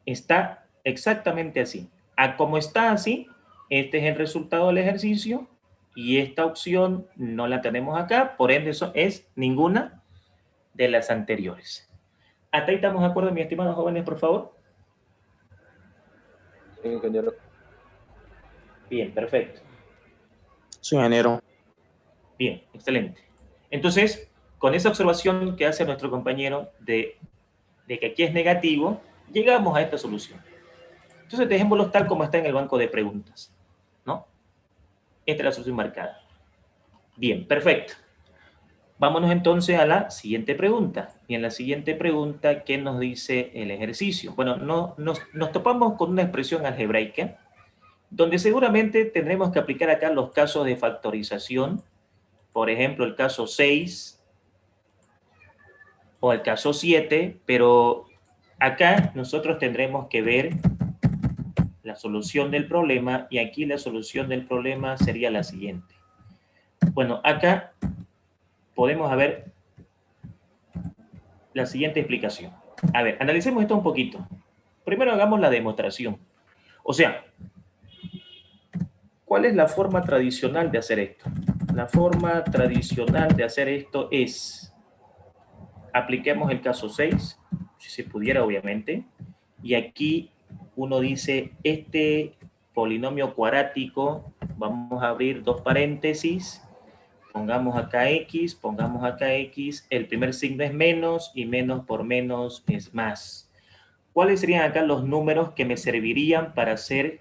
Está exactamente así. A como está así, este es el resultado del ejercicio, y esta opción no la tenemos acá, por ende eso es ninguna de las anteriores. ¿Hasta ahí estamos de acuerdo, mis estimados jóvenes, por favor? Sí, ingeniero. Bien, perfecto. Sí, ingeniero. Bien, excelente. Entonces, con esa observación que hace nuestro compañero de de que aquí es negativo, llegamos a esta solución. Entonces dejémoslo tal como está en el banco de preguntas, ¿no? Esta es la solución marcada. Bien, perfecto. Vámonos entonces a la siguiente pregunta. Y en la siguiente pregunta, ¿qué nos dice el ejercicio? Bueno, nos topamos con una expresión algebraica, donde seguramente tendremos que aplicar acá los casos de factorización, por ejemplo, el caso 6 o el caso 7, pero acá nosotros tendremos que ver la solución del problema, y aquí la solución del problema sería la siguiente. Bueno, acá podemos ver la siguiente explicación. A ver, analicemos esto un poquito. Primero hagamos la demostración. O sea, ¿cuál es la forma tradicional de hacer esto? La forma tradicional de hacer esto es, apliquemos el caso 6, si se pudiera obviamente, y aquí uno dice, este polinomio cuadrático, vamos a abrir dos paréntesis, pongamos acá X, el primer signo es menos y menos por menos es más. ¿Cuáles serían acá los números que me servirían para hacer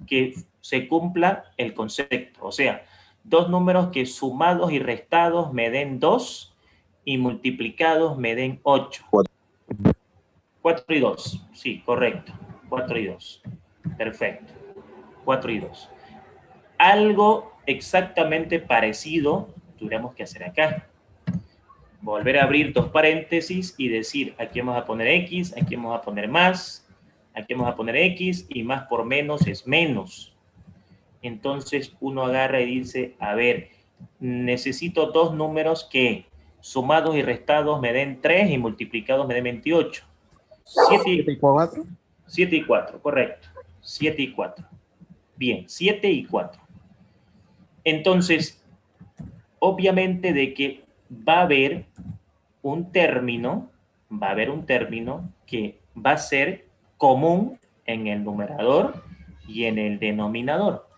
que se cumpla el concepto? O sea, dos números que sumados y restados me den 2 y multiplicados me den 8. 4 y 2, sí, correcto. 4 y 2. Perfecto. 4 y 2. Algo exactamente parecido tendríamos que hacer acá. Volver a abrir dos paréntesis y decir, aquí vamos a poner X, aquí vamos a poner más, aquí vamos a poner X, y más por menos es menos. Entonces uno agarra y dice, a ver, necesito dos números que sumados y restados me den 3 y multiplicados me den 28. 7 y 4. 7 y 4, correcto. 7 y 4. Bien, 7 y 4. Entonces, obviamente de que va a haber un término que va a ser común en el numerador y en el denominador.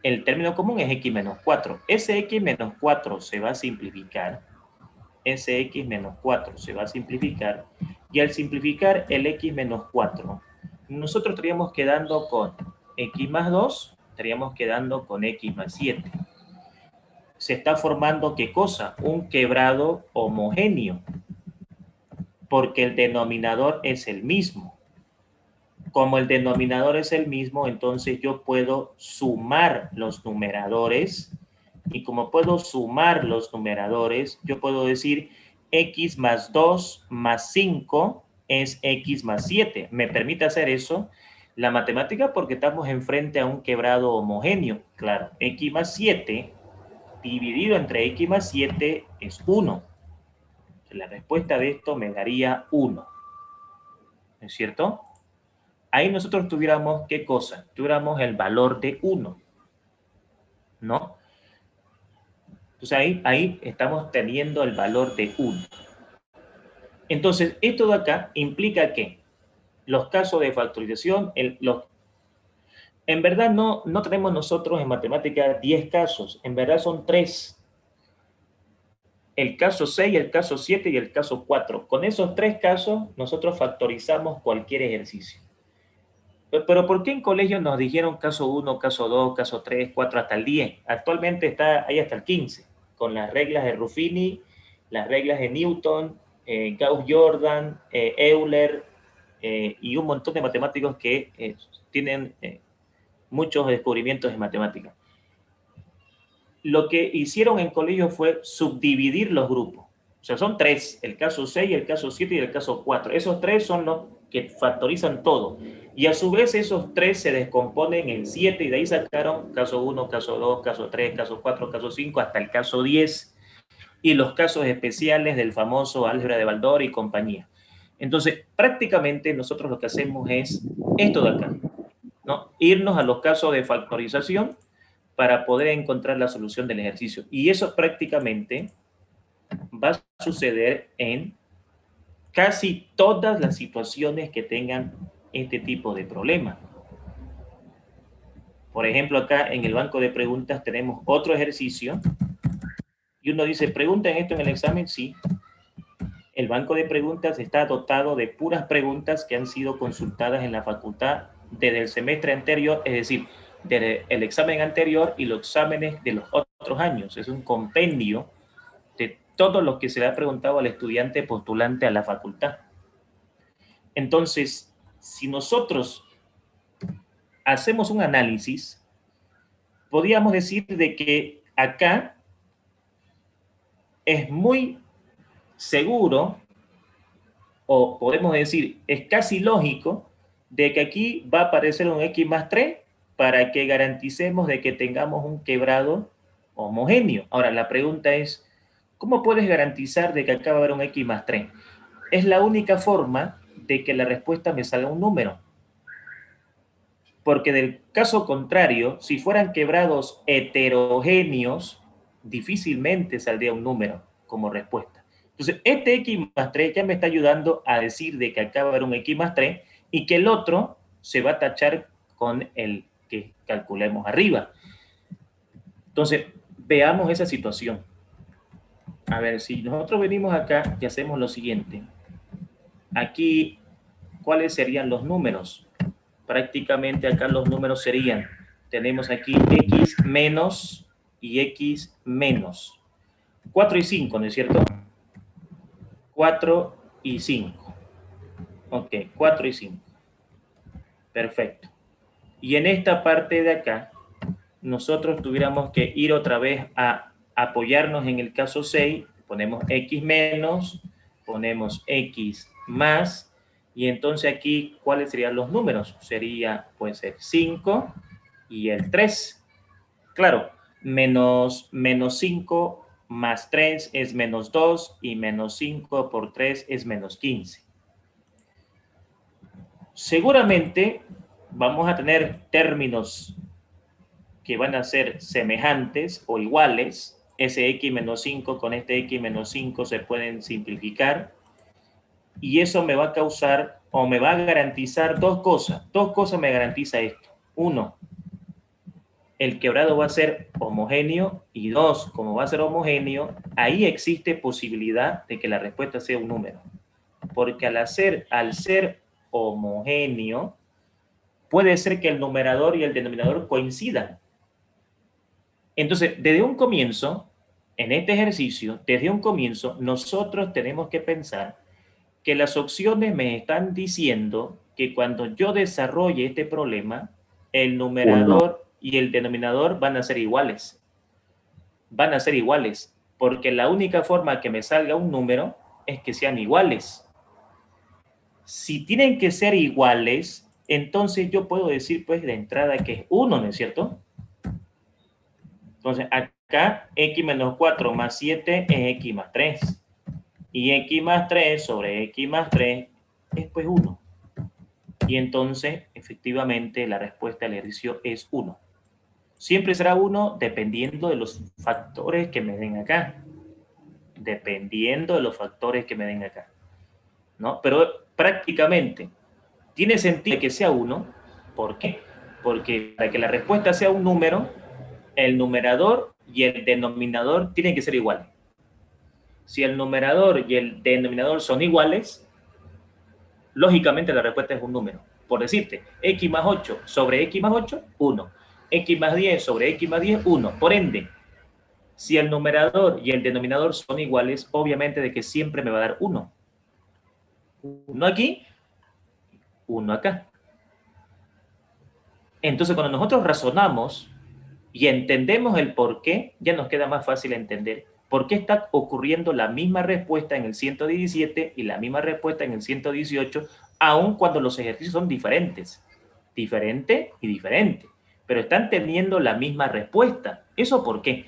El término común es x menos 4. Ese x menos 4 se va a simplificar. Ese x menos 4 se va a simplificar. Y al simplificar el x menos 4, nosotros estaríamos quedando con x más 2, estaríamos quedando con x más 7. Se está formando, ¿qué cosa? Un quebrado homogéneo, porque el denominador es el mismo. Como el denominador es el mismo, entonces yo puedo sumar los numeradores, y como puedo sumar los numeradores, yo puedo decir x más 2 más 5 es x más 7. ¿Me permite hacer eso la matemática? Porque estamos enfrente a un quebrado homogéneo. Claro, x más 7 dividido entre x más 7 es 1. La respuesta de esto me daría 1. ¿No es cierto? Ahí nosotros tuviéramos, ¿qué cosa? Tuviéramos el valor de 1. ¿No? Entonces ahí estamos teniendo el valor de 1. Entonces, esto de acá implica que los casos de factorización, en verdad no tenemos nosotros en matemática 10 casos, en verdad son 3. El caso 6, el caso 7 y el caso 4. Con esos 3 casos, nosotros factorizamos cualquier ejercicio. Pero ¿por qué en colegio nos dijeron caso 1, caso 2, caso 3, 4 hasta el 10? Actualmente está ahí hasta el 15, con las reglas de Ruffini, las reglas de Newton, Gauss-Jordan, Euler, y un montón de matemáticos que tienen muchos descubrimientos en matemática. Lo que hicieron en colegio fue subdividir los grupos. O sea, son 3, el caso 6, el caso 7 y el caso 4. Esos 3 son los que factorizan todo. Y a su vez esos 3 se descomponen en 7, y de ahí sacaron caso 1, caso 2, caso 3, caso 4, caso 5, hasta el caso 10, y los casos especiales del famoso álgebra de Baldor y compañía. Entonces, prácticamente nosotros lo que hacemos es esto de acá, ¿no? Irnos a los casos de factorización para poder encontrar la solución del ejercicio. Y eso prácticamente va a suceder en casi todas las situaciones que tengan este tipo de problema. Por ejemplo, acá en el banco de preguntas tenemos otro ejercicio y uno dice, ¿preguntan esto en el examen? Sí. El banco de preguntas está dotado de puras preguntas que han sido consultadas en la facultad desde el semestre anterior, es decir, desde el examen anterior y los exámenes de los otros años. Es un compendio de todo lo que se le ha preguntado al estudiante postulante a la facultad. Entonces, si nosotros hacemos un análisis, podríamos decir de que acá es muy seguro, o podemos decir, es casi lógico, de que aquí va a aparecer un X más 3 para que garanticemos de que tengamos un quebrado homogéneo. Ahora, la pregunta es, ¿cómo puedes garantizar de que acá va a haber un X más 3? Es la única forma de que la respuesta me salga un número. Porque del caso contrario, si fueran quebrados heterogéneos, difícilmente saldría un número como respuesta. Entonces, este X más 3 ya me está ayudando a decir de que acá va a haber un X más 3 y que el otro se va a tachar con el que calculemos arriba. Entonces, veamos esa situación. A ver, si nosotros venimos acá y hacemos lo siguiente. Aquí, ¿cuáles serían los números? Prácticamente acá los números serían, tenemos aquí X menos y X menos. 4 y 5, ¿no es cierto? 4 y 5. Ok, 4 y 5. Perfecto. Y en esta parte de acá, nosotros tuviéramos que ir otra vez a apoyarnos en el caso 6, ponemos X menos, ponemos X más, y entonces aquí, ¿cuáles serían los números? Sería, pues, el 5 y el 3. Claro, menos 5 más 3 es menos 2, y menos 5 por 3 es menos 15. Seguramente vamos a tener términos que van a ser semejantes o iguales. Ese X menos 5 con este X menos 5 se pueden simplificar. Y eso me va a causar o me va a garantizar dos cosas. Dos cosas me garantiza esto. Uno, el quebrado va a ser homogéneo. Y dos, como va a ser homogéneo, ahí existe posibilidad de que la respuesta sea un número. Porque al ser homogéneo, puede ser que el numerador y el denominador coincidan. Entonces, desde un comienzo, en este ejercicio, desde un comienzo, nosotros tenemos que pensar que las opciones me están diciendo que cuando yo desarrolle este problema, el numerador y el denominador van a ser iguales. Van a ser iguales, porque la única forma que me salga un número es que sean iguales. Si tienen que ser iguales, entonces yo puedo decir, pues, de entrada que es 1, ¿no es cierto? Entonces, acá X menos 4 más 7 es X más 3. Y X más 3 sobre X más 3 es, pues, 1. Y entonces, efectivamente, la respuesta del ejercicio es 1. Siempre será 1 dependiendo de los factores que me den acá. Dependiendo de los factores que me den acá, ¿no? Pero prácticamente tiene sentido que sea 1. ¿Por qué? Porque para que la respuesta sea un número, el numerador y el denominador tienen que ser iguales. Si el numerador y el denominador son iguales, lógicamente la respuesta es un número. Por decirte, X más 8 sobre X más 8, 1. X más 10 sobre X más 10, 1. Por ende, si el numerador y el denominador son iguales, obviamente de que siempre me va a dar 1. 1 aquí, 1 acá. Entonces, cuando nosotros razonamos y entendemos el por qué, ya nos queda más fácil entender por qué está ocurriendo la misma respuesta en el 117 y la misma respuesta en el 118, aun cuando los ejercicios son diferentes. Diferente y diferente. Pero están teniendo la misma respuesta. ¿Eso por qué?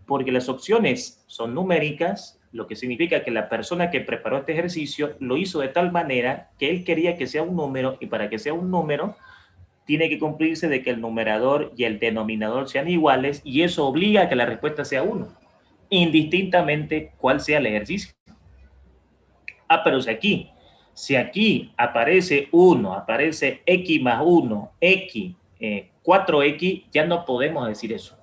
Porque las opciones son numéricas, lo que significa que la persona que preparó este ejercicio lo hizo de tal manera que él quería que sea un número, y para que sea un número tiene que cumplirse de que el numerador y el denominador sean iguales, y eso obliga a que la respuesta sea 1, indistintamente cuál sea el ejercicio. Pero si aquí aparece 1, aparece X más 1, X, 4X, ya no podemos decir eso.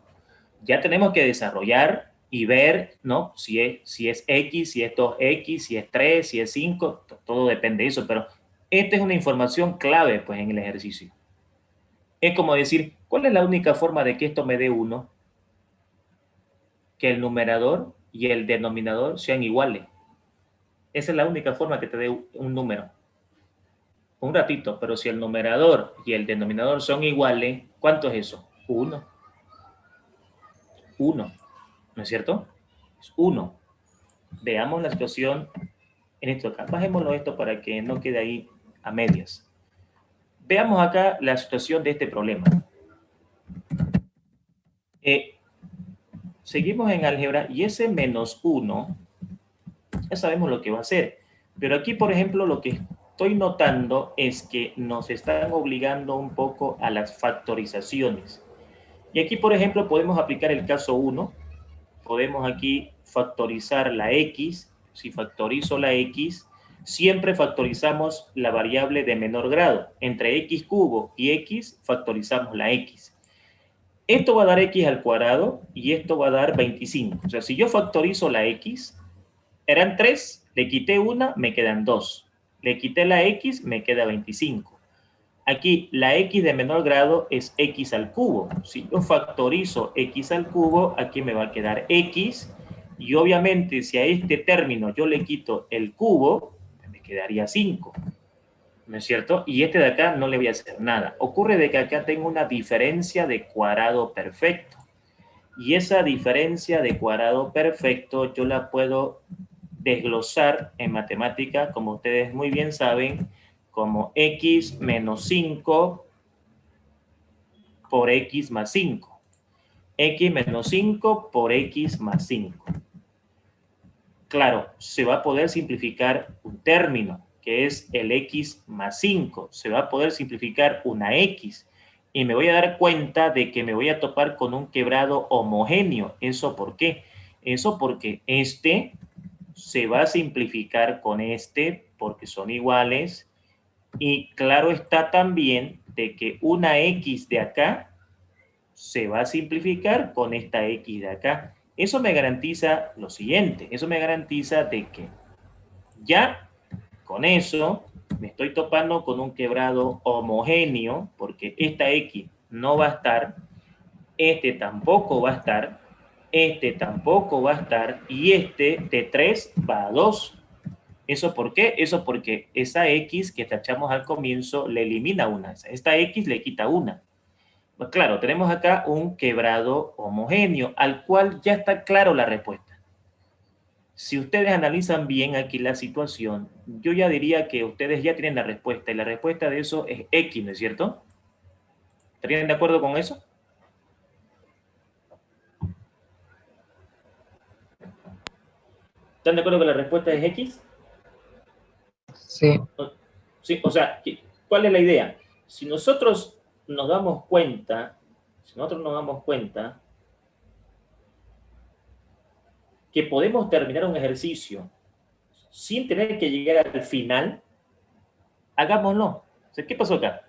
Ya tenemos que desarrollar y ver, ¿no? Si es X, si es 2X, si es 3, si es 5, todo depende de eso, pero esta es una información clave, pues, en el ejercicio. Es como decir, ¿cuál es la única forma de que esto me dé 1? Que el numerador y el denominador sean iguales. Esa es la única forma que te dé un número. Un ratito, pero si el numerador y el denominador son iguales, ¿cuánto es eso? 1. 1, ¿no es cierto? Es 1. Veamos la situación en esto acá. Bajémoslo esto para que no quede ahí a medias. Veamos acá la situación de este problema. Seguimos en álgebra y ese menos 1, ya sabemos lo que va a hacer. Pero aquí, por ejemplo, lo que estoy notando es que nos están obligando un poco a las factorizaciones. Y aquí, por ejemplo, podemos aplicar el caso 1. Podemos aquí factorizar la x. Si factorizo la x, siempre factorizamos la variable de menor grado. Entre x cubo y x factorizamos la x. Esto va a dar x al cuadrado y esto va a dar 25. O sea, si yo factorizo la x, eran 3, le quité una, me quedan 2. Le quité la x, me queda 25. Aquí la x de menor grado es x al cubo. Si yo factorizo x al cubo, aquí me va a quedar x. Y obviamente si a este término yo le quito el cubo, me quedaría 5. ¿No es cierto? Y este de acá no le voy a hacer nada. Ocurre de que acá tengo una diferencia de cuadrado perfecto. Y esa diferencia de cuadrado perfecto yo la puedo desglosar en matemática, como ustedes muy bien saben, como x menos 5 por x más 5. X menos 5 por x más 5. Claro, se va a poder simplificar un término, que es el x más 5. Se va a poder simplificar una x. Y me voy a dar cuenta de que me voy a topar con un quebrado homogéneo. ¿Eso por qué? Eso porque este se va a simplificar con este porque son iguales. Y claro está también de que una x de acá se va a simplificar con esta x de acá. Eso me garantiza lo siguiente. Eso me garantiza de que ya con eso me estoy topando con un quebrado homogéneo porque esta x no va a estar, este tampoco va a estar, este tampoco va a estar y este de 3 va a 2. ¿Eso por qué? Eso porque esa x que tachamos al comienzo le elimina una. Esta x le quita una. Pues claro, tenemos acá un quebrado homogéneo al cual ya está claro la respuesta. Si ustedes analizan bien aquí la situación, yo ya diría que ustedes ya tienen la respuesta y la respuesta de eso es x, ¿no es cierto? ¿Estarían de acuerdo con eso? ¿Están de acuerdo que la respuesta es x? Sí. Sí, o sea, ¿cuál es la idea? Si nosotros nos damos cuenta que podemos terminar un ejercicio sin tener que llegar al final, hagámoslo. O sea, ¿qué pasó acá?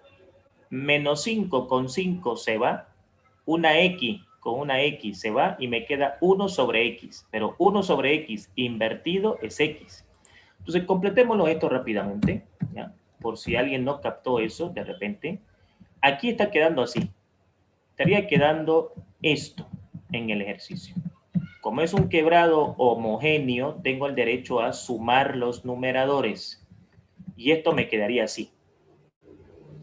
Menos 5 con 5 se va, una x con una x se va y me queda 1 sobre x. Pero 1 sobre x invertido es x. Entonces, completémoslo esto rápidamente, ¿ya? Por si alguien no captó eso de repente. Aquí está quedando así. Estaría quedando esto en el ejercicio. Como es un quebrado homogéneo, tengo el derecho a sumar los numeradores. Y esto me quedaría así.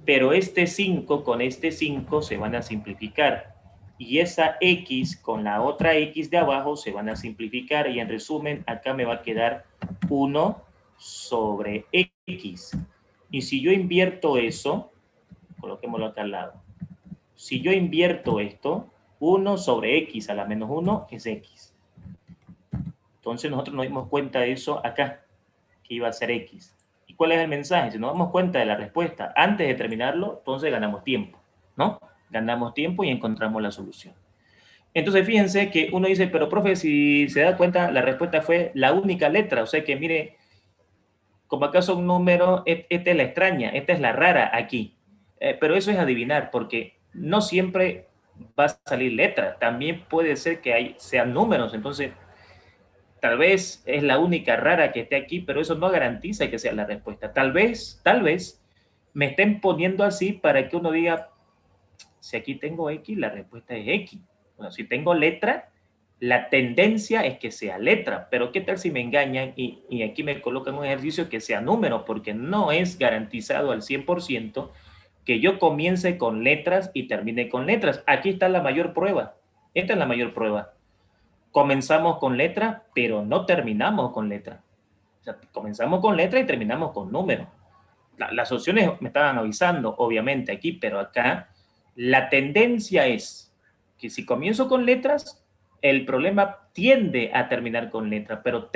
Pero este 5 con este 5 se van a simplificar. Y esa x con la otra x de abajo se van a simplificar. Y en resumen, acá me va a quedar 1 sobre x. Y si yo invierto eso, coloquémoslo acá al lado. Si yo invierto esto, 1 sobre x a la menos 1 es x. Entonces nosotros nos dimos cuenta de eso acá, que iba a ser x. ¿Y cuál es el mensaje? Si nos damos cuenta de la respuesta antes de terminarlo, entonces ganamos tiempo, ¿no? Ganamos tiempo y encontramos la solución. Entonces fíjense que uno dice, pero profe, si se da cuenta, la respuesta fue la única letra. O sea que mire, como acaso un número, esta es la extraña, esta es la rara aquí. Pero eso es adivinar, porque no siempre va a salir letra. También puede ser que sean números. Entonces, tal vez es la única rara que esté aquí, pero eso no garantiza que sea la respuesta. Tal vez me estén poniendo así para que uno diga, si aquí tengo X, la respuesta es X. Bueno, si tengo letra, la tendencia es que sea letra, pero ¿qué tal si me engañan y aquí me colocan un ejercicio que sea número? Porque no es garantizado al 100% que yo comience con letras y termine con letras. Aquí está la mayor prueba. Esta es la mayor prueba. Comenzamos con letra, pero no terminamos con letra. O sea, comenzamos con letra y terminamos con número. Las opciones me estaban avisando, obviamente, aquí, pero acá la tendencia es que si comienzo con letras, el problema tiende a terminar con letras, pero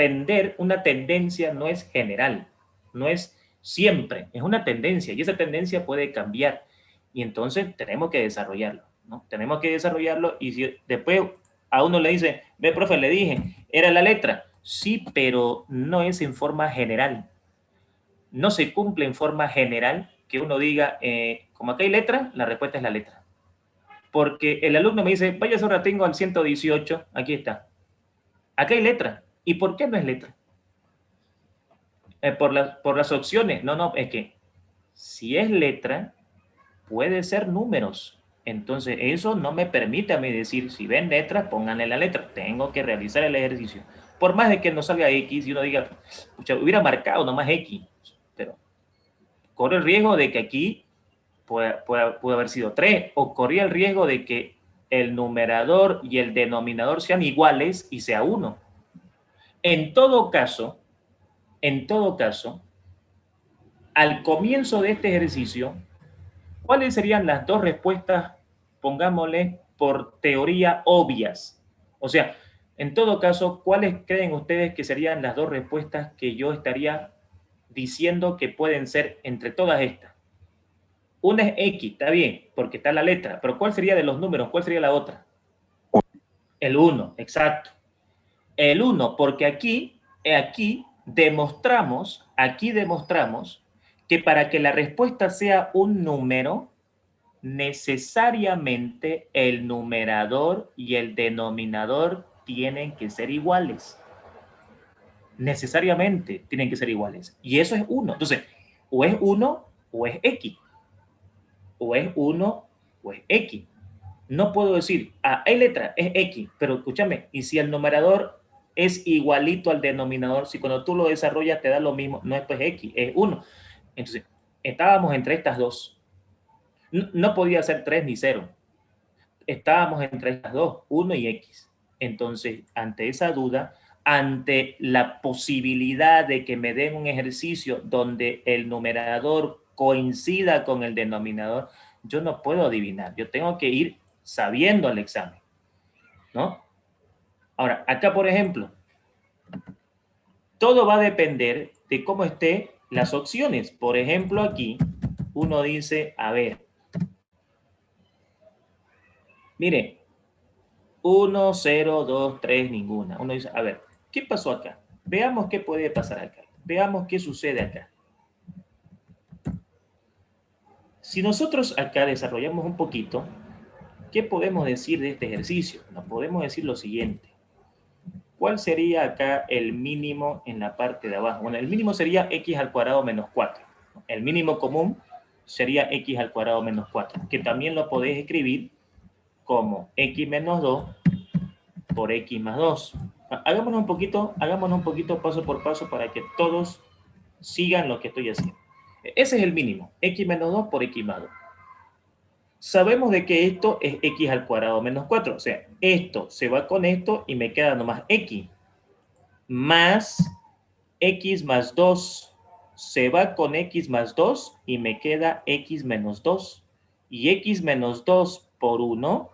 una tendencia no es general, no es siempre, es una tendencia y esa tendencia puede cambiar y entonces tenemos que desarrollarlo, ¿no? Tenemos que desarrollarlo y si después a uno le dice, ve, profe, le dije, era la letra, sí, pero no es en forma general, no se cumple en forma general que uno diga, como acá hay letra, la respuesta es la letra. Porque el alumno me dice, vaya, ahora tengo al 118, aquí está. Acá hay letra. ¿Y por qué no es letra? Por las opciones. No, es que si es letra, puede ser números. Entonces, eso no me permite a mí decir, si ven letras, pónganle la letra. Tengo que realizar el ejercicio. Por más de que no salga X y uno diga, pucha, hubiera marcado nomás X. Pero corre el riesgo de que aquí puede haber sido 3, o corría el riesgo de que el numerador y el denominador sean iguales y sea 1. En todo caso, al comienzo de este ejercicio, ¿cuáles serían las dos respuestas, pongámosle, por teoría obvias? O sea, en todo caso, ¿cuáles creen ustedes que serían las dos respuestas que yo estaría diciendo que pueden ser entre todas estas? Una es X, está bien, porque está la letra, pero ¿cuál sería de los números? ¿Cuál sería la otra? El 1, exacto. El 1, porque aquí demostramos que para que la respuesta sea un número, necesariamente el numerador y el denominador tienen que ser iguales. Necesariamente tienen que ser iguales. Y eso es 1. Entonces, o es 1 o es X. O es 1 o es X. No puedo decir, hay letra, es X, pero escúchame, y si el numerador es igualito al denominador, si cuando tú lo desarrollas te da lo mismo, no es pues X, es 1. Entonces, estábamos entre estas dos. No podía ser 3 ni 0. Estábamos entre estas dos, 1 y X. Entonces, ante esa duda, ante la posibilidad de que me den un ejercicio donde el numerador coincida con el denominador, yo no puedo adivinar. Yo tengo que ir sabiendo el examen, ¿no? Ahora, acá, por ejemplo, todo va a depender de cómo estén las opciones. Por ejemplo, aquí uno dice, a ver, mire, 1, 0, 2, 3, ninguna. Uno dice, a ver, ¿qué pasó acá? Veamos qué puede pasar acá. Veamos qué sucede acá. Si nosotros acá desarrollamos un poquito, ¿qué podemos decir de este ejercicio? Nos podemos decir lo siguiente. ¿Cuál sería acá el mínimo en la parte de abajo? Bueno, el mínimo sería x al cuadrado menos 4. El mínimo común sería x al cuadrado menos 4, que también lo podéis escribir como x menos 2 por x más 2. Hagámonos un poquito paso por paso para que todos sigan lo que estoy haciendo. Ese es el mínimo, x menos 2 por x más 2. Sabemos de que esto es x al cuadrado menos 4. O sea, esto se va con esto y me queda nomás x. Más x más 2 se va con x más 2 y me queda x menos 2. Y x menos 2 por 1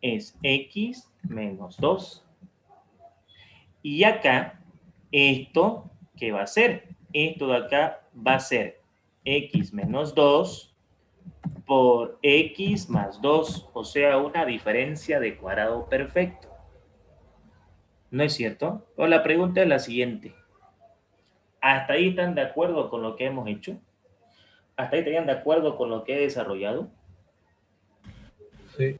es x menos 2. Y acá, esto, ¿qué va a ser? Esto de acá va a ser x menos 2 por x más 2, o sea, una diferencia de cuadrado perfecto. ¿No es cierto? O la pregunta es la siguiente. ¿Hasta ahí están de acuerdo con lo que hemos hecho? ¿Hasta ahí estarían de acuerdo con lo que he desarrollado? Sí.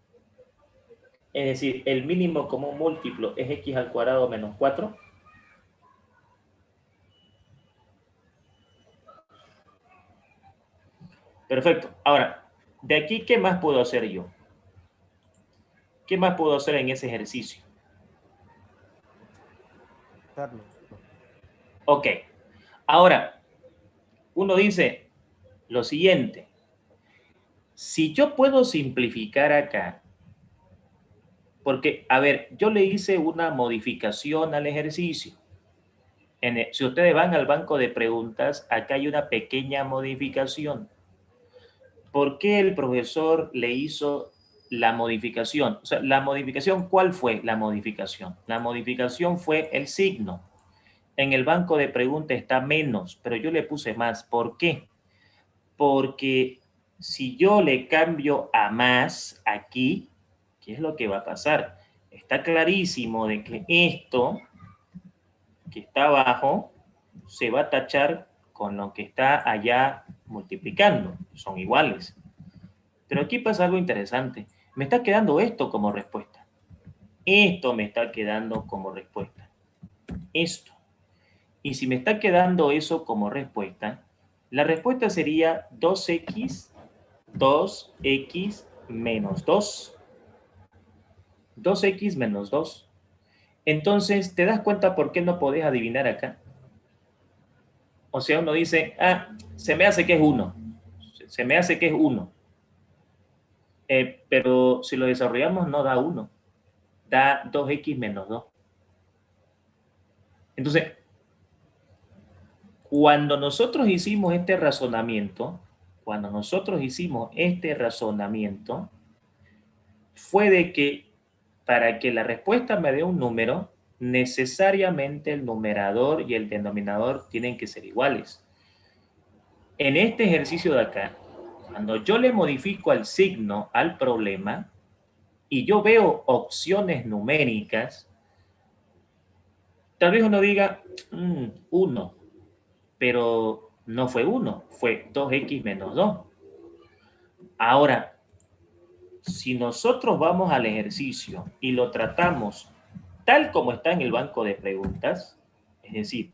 Es decir, el mínimo común múltiplo es x al cuadrado menos 4. Perfecto. Ahora, de aquí, ¿qué más puedo hacer yo? ¿Qué más puedo hacer en ese ejercicio? Ok. Ahora, uno dice lo siguiente. Si yo puedo simplificar acá, porque, a ver, yo le hice una modificación al ejercicio. Si ustedes van al banco de preguntas, acá hay una pequeña modificación. ¿Por qué el profesor le hizo la modificación? O sea, la modificación, ¿cuál fue la modificación? La modificación fue el signo. En el banco de preguntas está menos, pero yo le puse más. ¿Por qué? Porque si yo le cambio a más aquí, ¿qué es lo que va a pasar? Está clarísimo de que esto que está abajo se va a tachar con lo que está allá multiplicando. Son iguales. Pero aquí pasa algo interesante. Me está quedando esto como respuesta. Esto me está quedando como respuesta. Esto. Y si me está quedando eso como respuesta, la respuesta sería 2x menos 2. 2x menos 2. Entonces, ¿te das cuenta por qué no podés adivinar acá? O sea, uno dice, se me hace que es 1. Se me hace que es 1. Pero si lo desarrollamos no da 1. Da 2x menos 2. Entonces, cuando nosotros hicimos este razonamiento, fue de que para que la respuesta me dé un número, necesariamente el numerador y el denominador tienen que ser iguales. En este ejercicio de acá, cuando yo le modifico el signo al problema y yo veo opciones numéricas, tal vez uno diga 1, pero no fue 1, fue 2x menos 2. Ahora, si nosotros vamos al ejercicio y lo tratamos tal como está en el banco de preguntas, es decir,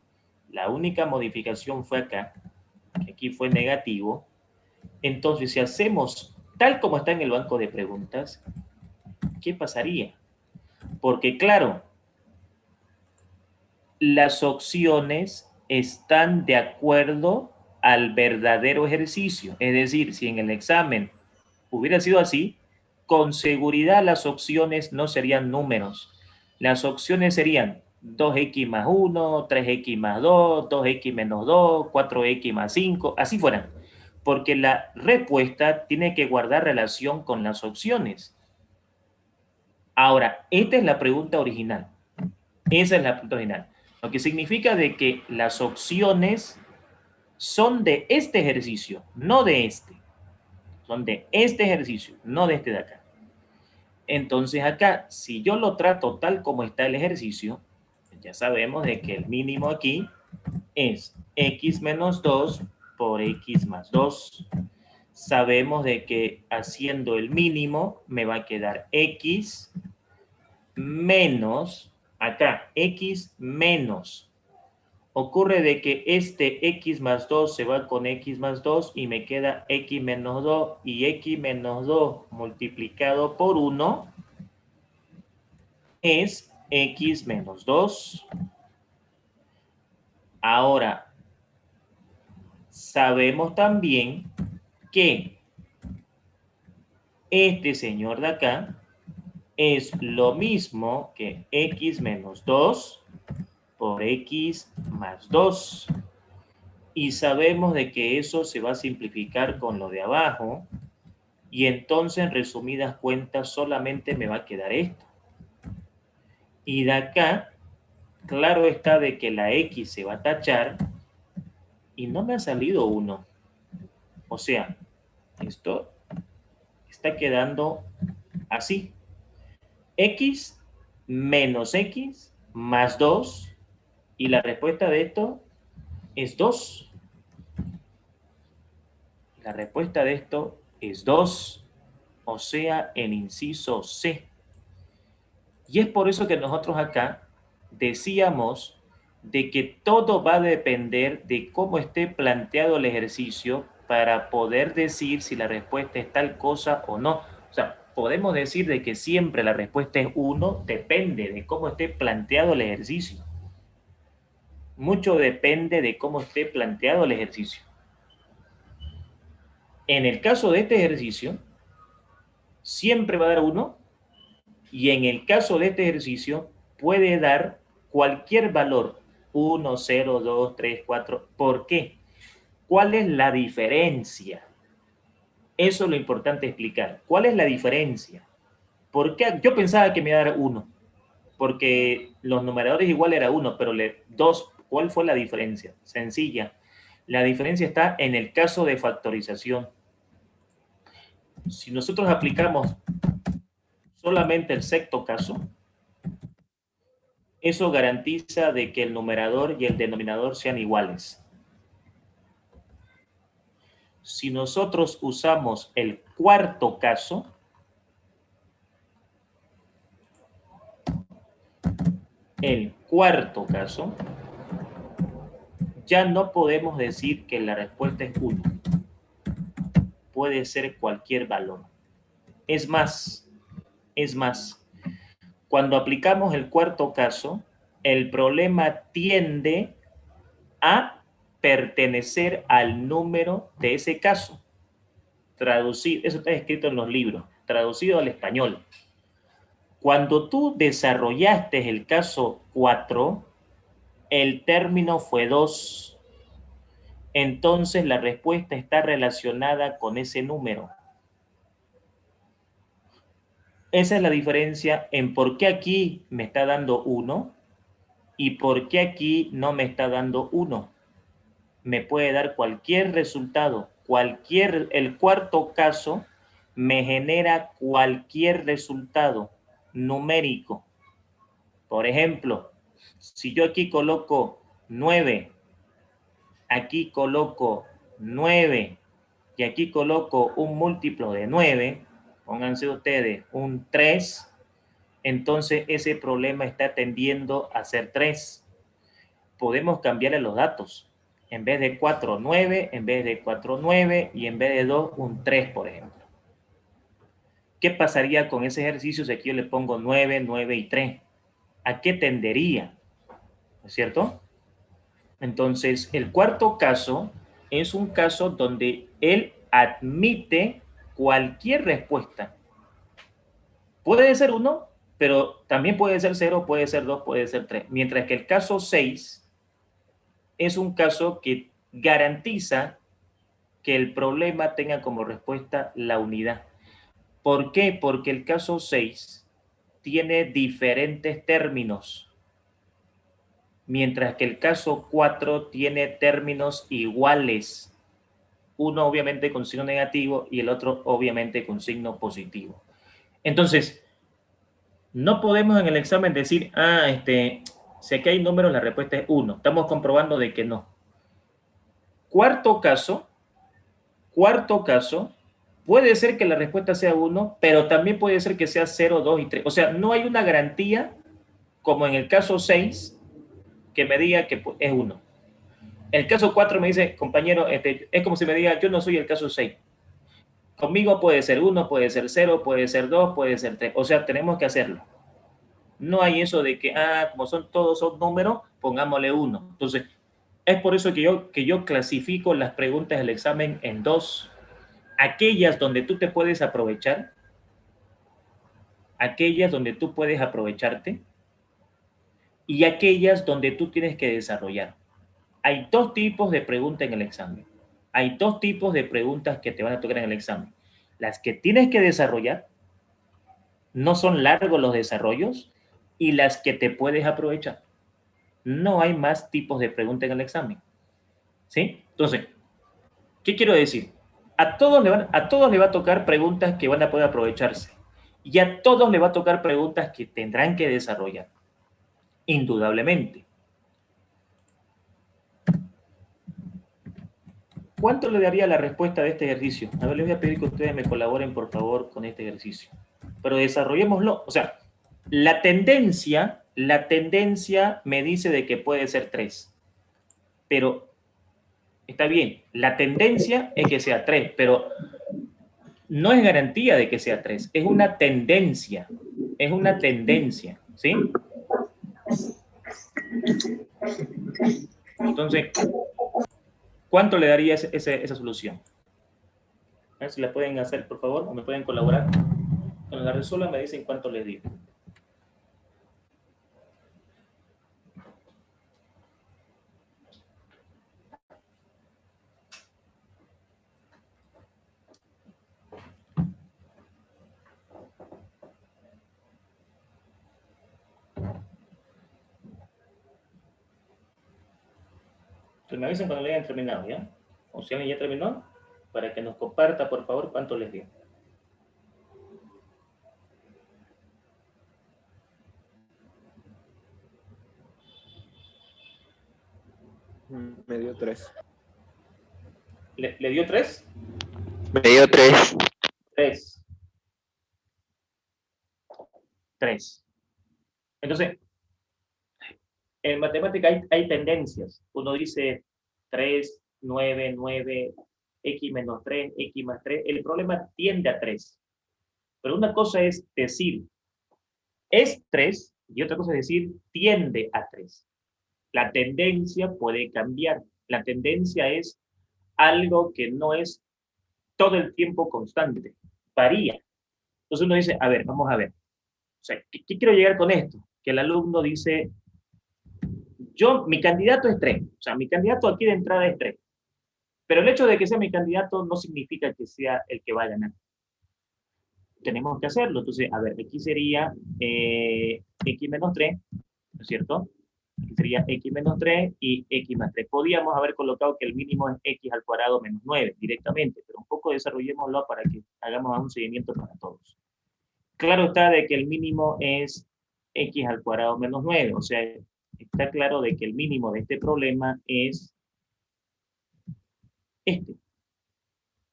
la única modificación fue acá, que aquí fue negativo, entonces si hacemos tal como está en el banco de preguntas, ¿qué pasaría? Porque claro, las opciones están de acuerdo al verdadero ejercicio. Es decir, si en el examen hubiera sido así, con seguridad las opciones no serían números. Las opciones serían 2x más 1, 3x más 2, 2x menos 2, 4x más 5, así fueran. Porque la respuesta tiene que guardar relación con las opciones. Ahora, esta es la pregunta original. Esa es la pregunta original. Lo que significa de que las opciones son de este ejercicio, no de este. Son de este ejercicio, no de este de acá. Entonces acá, si yo lo trato tal como está el ejercicio, ya sabemos de que el mínimo aquí es x menos 2 por x más 2. Sabemos de que haciendo el mínimo me va a quedar x menos, acá, x menos. Ocurre de que este x más 2 se va con x más 2 y me queda x menos 2 y x menos 2 multiplicado por 1 es x menos 2. Ahora, sabemos también que este señor de acá es lo mismo que x menos 2 por x más 2. Y sabemos de que eso se va a simplificar con lo de abajo. Y entonces, en resumidas cuentas, solamente me va a quedar esto. Y de acá, claro está de que la x se va a tachar y no me ha salido 1. O sea, esto está quedando así. X menos x más 2. Y la respuesta de esto es 2. La respuesta de esto es 2. O sea, el inciso C. Y es por eso que nosotros acá decíamos de que todo va a depender de cómo esté planteado el ejercicio para poder decir si la respuesta es tal cosa o no. O sea, podemos decir de que siempre la respuesta es 1, depende de cómo esté planteado el ejercicio. Mucho depende de cómo esté planteado el ejercicio. En el caso de este ejercicio, siempre va a dar 1, y en el caso de este ejercicio puede dar cualquier valor, 1, 0, 2, 3, 4. ¿Por qué? ¿Cuál es la diferencia? Eso es lo importante explicar. ¿Cuál es la diferencia? ¿Por qué? Yo pensaba que me iba a dar 1, porque los numeradores igual era 1, pero 2, ¿cuál fue la diferencia? Sencilla. La diferencia está en el caso de factorización. Si nosotros aplicamos solamente el sexto caso, eso garantiza de que el numerador y el denominador sean iguales. Si nosotros usamos el cuarto caso, ya no podemos decir que la respuesta es 1. Puede ser cualquier valor. Es más, cuando aplicamos el cuarto caso, el problema tiende a pertenecer al número de ese caso. Traducido, eso está escrito en los libros, traducido al español. Cuando tú desarrollaste el caso 4, el término fue 2. Entonces la respuesta está relacionada con ese número. Esa es la diferencia en por qué aquí me está dando 1 y por qué aquí no me está dando 1. Me puede dar cualquier resultado. El cuarto caso me genera cualquier resultado numérico. Por ejemplo, si yo aquí coloco 9, aquí coloco 9 y aquí coloco un múltiplo de 9, pónganse ustedes un 3, entonces ese problema está tendiendo a ser 3. Podemos cambiarle los datos. En vez de 4, 9, en vez de 4, 9 y en vez de 2, un 3, por ejemplo. ¿Qué pasaría con ese ejercicio si aquí yo le pongo 9, 9 y 3? ¿A qué tendería? ¿No es cierto? Entonces, el cuarto caso es un caso donde él admite cualquier respuesta. Puede ser 1, pero también puede ser 0, puede ser 2, puede ser 3. Mientras que el caso 6 es un caso que garantiza que el problema tenga como respuesta la unidad. ¿Por qué? Porque el caso 6 tiene diferentes términos, mientras que el caso 4 tiene términos iguales. Uno obviamente con signo negativo y el otro obviamente con signo positivo. Entonces, no podemos en el examen decir, si aquí hay números, la respuesta es 1. Estamos comprobando de que no. Cuarto caso, puede ser que la respuesta sea 1, pero también puede ser que sea 0, 2 y 3. O sea, no hay una garantía, como en el caso 6, que me diga que es 1. El caso 4 me dice, compañero, es como si me diga, yo no soy el caso 6. Conmigo puede ser 1, puede ser 0, puede ser 2, puede ser 3. O sea, tenemos que hacerlo. No hay eso de que, como todos son números, pongámosle 1. Entonces, es por eso que yo clasifico las preguntas del examen en 2. Aquellas donde tú te puedes aprovechar, aquellas donde tú puedes aprovecharte y aquellas donde tú tienes que desarrollar. Hay 2 tipos de preguntas en el examen. Hay 2 tipos de preguntas que te van a tocar en el examen. Las que tienes que desarrollar, no son largos los desarrollos, y las que te puedes aprovechar. No hay más tipos de preguntas en el examen. ¿Sí? Entonces, ¿qué quiero decir? A todos le va a tocar preguntas que van a poder aprovecharse. Y a todos le va a tocar preguntas que tendrán que desarrollar. Indudablemente. ¿Cuánto le daría la respuesta de este ejercicio? Les voy a pedir que ustedes me colaboren, por favor, con este ejercicio. Pero desarrollémoslo. O sea, La tendencia me dice de que puede ser 3. Pero está bien, la tendencia es que sea 3, pero no es garantía de que sea 3. Es una tendencia. Es una tendencia, ¿sí? Entonces, ¿cuánto le daría esa solución? A ver si la pueden hacer, por favor, o me pueden colaborar. Cuando la resuelvan me dicen cuánto les digo. Entonces me avisan cuando le hayan terminado, ¿ya? O si alguien ya terminó, para que nos comparta, por favor, cuánto les dio. Me dio 3. ¿Le dio 3? Me dio 3. 3. 3. Entonces, en matemática hay tendencias. Uno dice 3, 9, 9, x menos 3, x más 3. El problema tiende a 3. Pero una cosa es decir, es 3, y otra cosa es decir, tiende a 3. La tendencia puede cambiar. La tendencia es algo que no es todo el tiempo constante, varía. Entonces uno dice, a ver, vamos a ver. O sea, ¿qué quiero llegar con esto? Que el alumno dice, mi candidato es 3. O sea, mi candidato aquí de entrada es 3. Pero el hecho de que sea mi candidato no significa que sea el que va a ganar. Tenemos que hacerlo. Entonces, a ver, aquí sería x menos 3, ¿no es cierto? Aquí sería x menos 3 y x más 3. Podíamos haber colocado que el mínimo es x al cuadrado menos 9 directamente, pero un poco desarrollémoslo para que hagamos un seguimiento para todos. Claro está de que el mínimo es x al cuadrado menos 9, o sea, está claro de que el mínimo de este problema es este.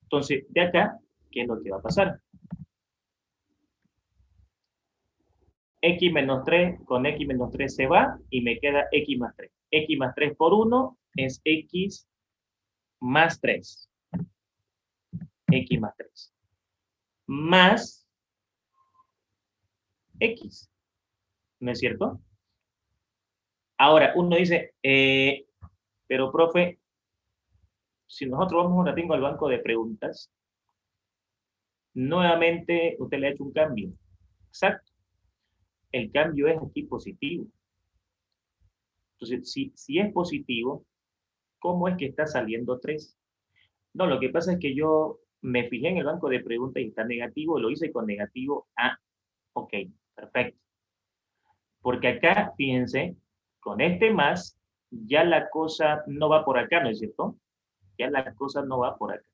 Entonces, de acá, ¿qué es lo que va a pasar? X menos 3 con X menos 3 se va y me queda X más 3. X más 3 por 1 es X más 3. X más 3. Más X. ¿No es cierto? Ahora, uno dice, pero profe, si nosotros vamos un ratito al banco de preguntas, nuevamente usted le ha hecho un cambio. Exacto. El cambio es aquí positivo. Entonces, si es positivo, ¿cómo es que está saliendo 3? No, lo que pasa es que yo me fijé en el banco de preguntas y está negativo, lo hice con negativo. Ah, ok, perfecto. Porque acá, fíjense, con este más, ya la cosa no va por acá, ¿no es cierto? Ya la cosa no va por acá.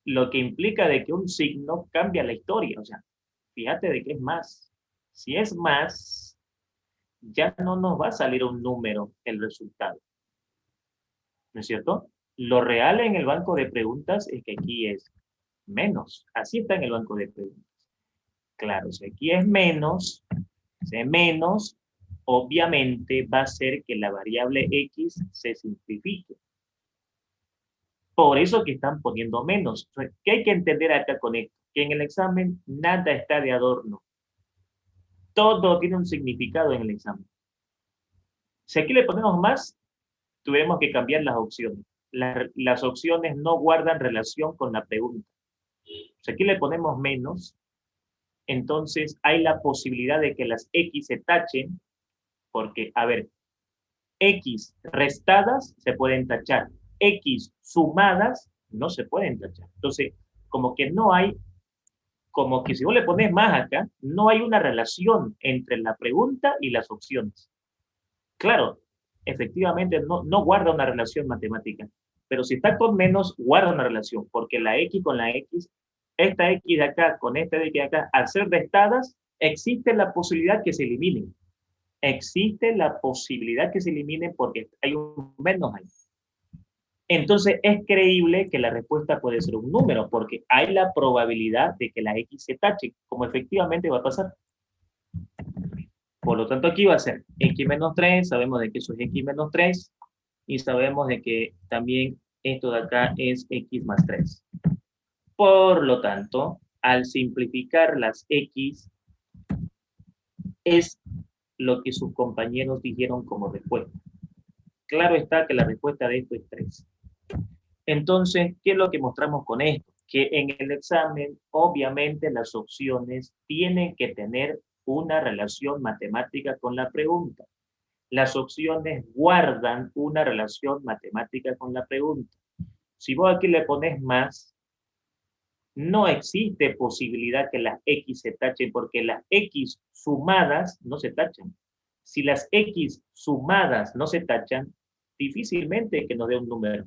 Lo que implica de que un signo cambia la historia. O sea, fíjate de que es más. Si es más, ya no nos va a salir un número el resultado. ¿No es cierto? Lo real en el banco de preguntas es que aquí es menos. Así está en el banco de preguntas. Claro, si aquí es menos, ese menos, obviamente va a ser que la variable x se simplifique. Por eso que están poniendo menos. ¿Qué hay que entender acá con esto? Que en el examen nada está de adorno. Todo tiene un significado en el examen. Si aquí le ponemos más, tuvimos que cambiar las opciones. Las opciones no guardan relación con la pregunta. Si aquí le ponemos menos, entonces hay la posibilidad de que las x se tachen, porque, a ver, x restadas se pueden tachar, x sumadas no se pueden tachar. Entonces, como que no hay, como que si vos le pones más acá, no hay una relación entre la pregunta y las opciones. Claro, efectivamente no guarda una relación matemática, pero si está con menos, guarda una relación, porque la x con la x, esta x de acá con esta de aquí de acá, al ser restadas, existe la posibilidad que se eliminen. Existe la posibilidad que se eliminen porque hay un menos ahí. Entonces es creíble que la respuesta puede ser un número, porque hay la probabilidad de que la x se tache, como efectivamente va a pasar. Por lo tanto, aquí va a ser x menos 3, sabemos de que eso es x menos 3, y sabemos de que también esto de acá es x más 3. Por lo tanto, al simplificar las x, es lo que sus compañeros dijeron como respuesta. Claro está que la respuesta de esto es 3. Entonces, ¿qué es lo que mostramos con esto? Que en el examen, obviamente, las opciones tienen que tener una relación matemática con la pregunta. Las opciones guardan una relación matemática con la pregunta. Si vos aquí le pones más, no existe posibilidad que las X se tachen porque las X sumadas no se tachan. Si las X sumadas no se tachan, difícilmente que nos dé un número.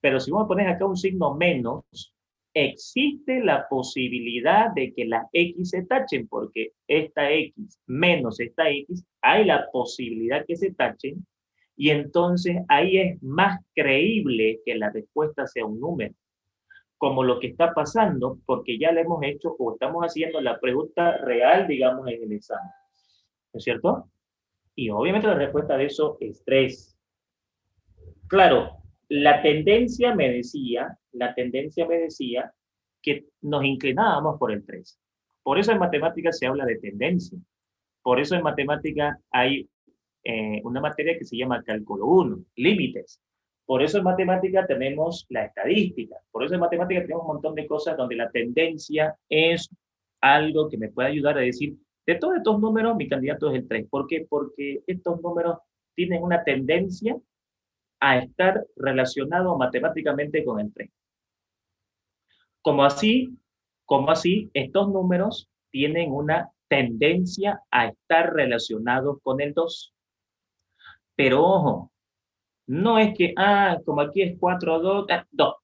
Pero si vos pones acá un signo menos, existe la posibilidad de que las X se tachen porque esta X menos esta X, hay la posibilidad que se tachen y entonces ahí es más creíble que la respuesta sea un número. Como lo que está pasando, porque ya le hemos hecho o estamos haciendo la pregunta real, digamos, en el examen. ¿No es cierto? Y obviamente la respuesta de eso es 3. Claro, la tendencia me decía que nos inclinábamos por el 3. Por eso en matemáticas se habla de tendencia. Por eso en matemáticas hay una materia que se llama cálculo 1, límites. Por eso en matemática tenemos la estadística. Por eso en matemática tenemos un montón de cosas donde la tendencia es algo que me puede ayudar a decir, de todos estos números, mi candidato es el 3. ¿Por qué? Porque estos números tienen una tendencia a estar relacionados matemáticamente con el 3. Como así, estos números tienen una tendencia a estar relacionados con el 2. Pero ojo, no es que, como aquí es 4, 2, 2.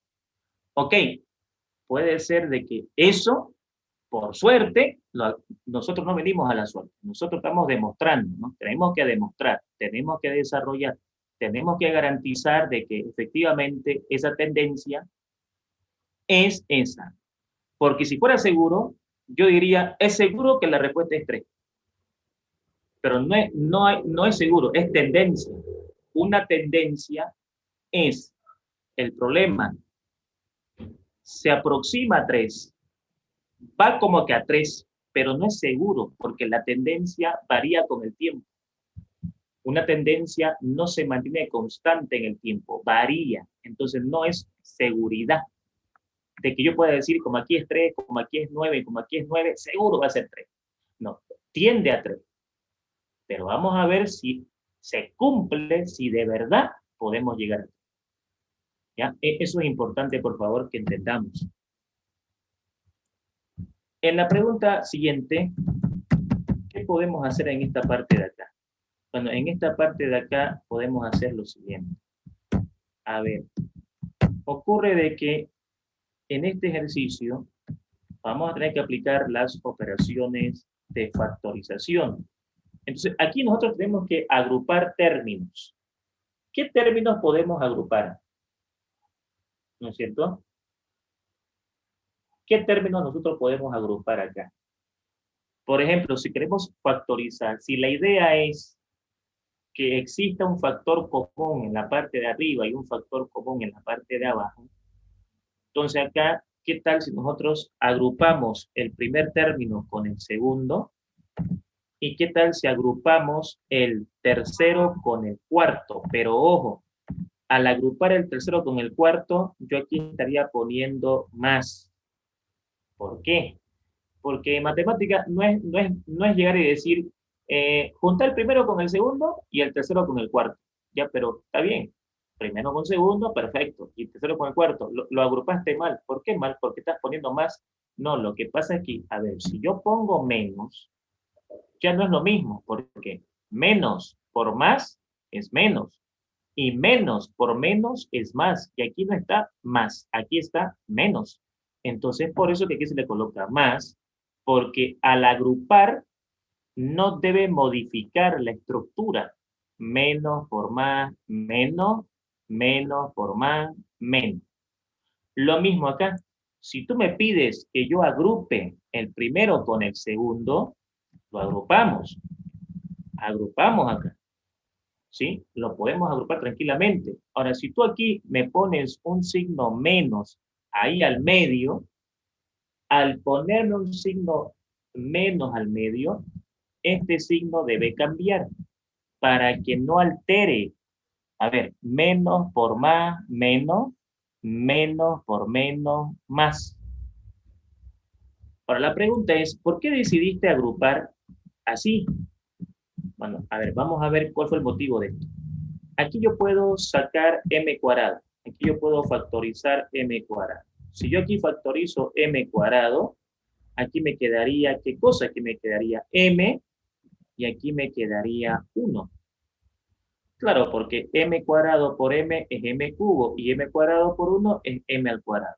Ok, puede ser de que eso, por suerte, nosotros no venimos a la suerte. Nosotros estamos demostrando, ¿no? Tenemos que demostrar, tenemos que desarrollar, tenemos que garantizar de que efectivamente esa tendencia es esa. Porque si fuera seguro, yo diría, es seguro que la respuesta es 3. Pero no es seguro, es tendencia. Una tendencia es el problema. Se aproxima a 3, va como que a 3, pero no es seguro porque la tendencia varía con el tiempo. Una tendencia no se mantiene constante en el tiempo, varía. Entonces no es seguridad de que yo pueda decir como aquí es 3, como aquí es 9, como aquí es 9, seguro va a ser 3. No, tiende a 3. Pero vamos a ver si se cumple, si de verdad podemos llegar a 3. ¿Ya? Eso es importante, por favor, que entendamos. En la pregunta siguiente, ¿qué podemos hacer en esta parte de acá? Bueno, en esta parte de acá podemos hacer lo siguiente. A ver, ocurre de que en este ejercicio vamos a tener que aplicar las operaciones de factorización. Entonces, aquí nosotros tenemos que agrupar términos. ¿Qué términos podemos agrupar? ¿No es cierto? ¿Qué términos nosotros podemos agrupar acá? Por ejemplo, si queremos factorizar, si la idea es que exista un factor común en la parte de arriba y un factor común en la parte de abajo, entonces acá, ¿qué tal si nosotros agrupamos el primer término con el segundo? ¿Y qué tal si agrupamos el tercero con el cuarto? Pero ojo, al agrupar el tercero con el cuarto, yo aquí estaría poniendo más. ¿Por qué? Porque en matemática no es llegar y decir, juntar el primero con el segundo y el tercero con el cuarto. Ya, pero está bien. Primero con segundo, perfecto. Y tercero con el cuarto. Lo agrupaste mal. ¿Por qué mal? Porque estás poniendo más. No, lo que pasa es que, a ver, si yo pongo menos, ya no es lo mismo. Porque menos por más es menos. Y menos por menos es más. Y aquí no está más, aquí está menos. Entonces, por eso que aquí se le coloca más, porque al agrupar no debe modificar la estructura. Menos por más, menos, menos por más, menos. Lo mismo acá. Si tú me pides que yo agrupe el primero con el segundo, lo agrupamos. Agrupamos acá, ¿sí? Lo podemos agrupar tranquilamente. Ahora, si tú aquí me pones un signo menos ahí al medio, al ponerme un signo menos al medio, este signo debe cambiar para que no altere. A ver, menos por más, menos, menos por menos, más. Ahora la pregunta es, ¿por qué decidiste agrupar así? Bueno, a ver, vamos a ver cuál fue el motivo de esto. Aquí yo puedo sacar m cuadrado. Aquí yo puedo factorizar m cuadrado. Si yo aquí factorizo m cuadrado, aquí me quedaría, ¿qué cosa? Aquí me quedaría m y aquí me quedaría 1. Claro, porque m cuadrado por m es m cubo y m cuadrado por 1 es m al cuadrado.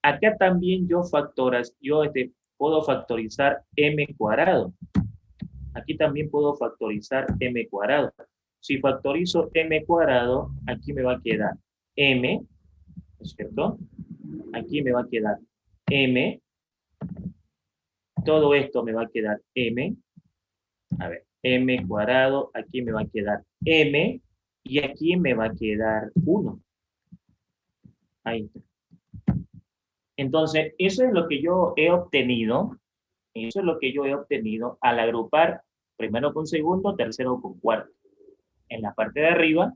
Acá también puedo factorizar m cuadrado. Aquí también puedo factorizar m cuadrado. Si factorizo m cuadrado, aquí me va a quedar m, ¿no es cierto? Aquí me va a quedar m. Todo esto me va a quedar m. A ver, m cuadrado, aquí me va a quedar m. Y aquí me va a quedar 1. Ahí está. Entonces, eso es lo que yo he obtenido. Eso es lo que yo he obtenido al agrupar primero con segundo, tercero con cuarto. En la parte de arriba,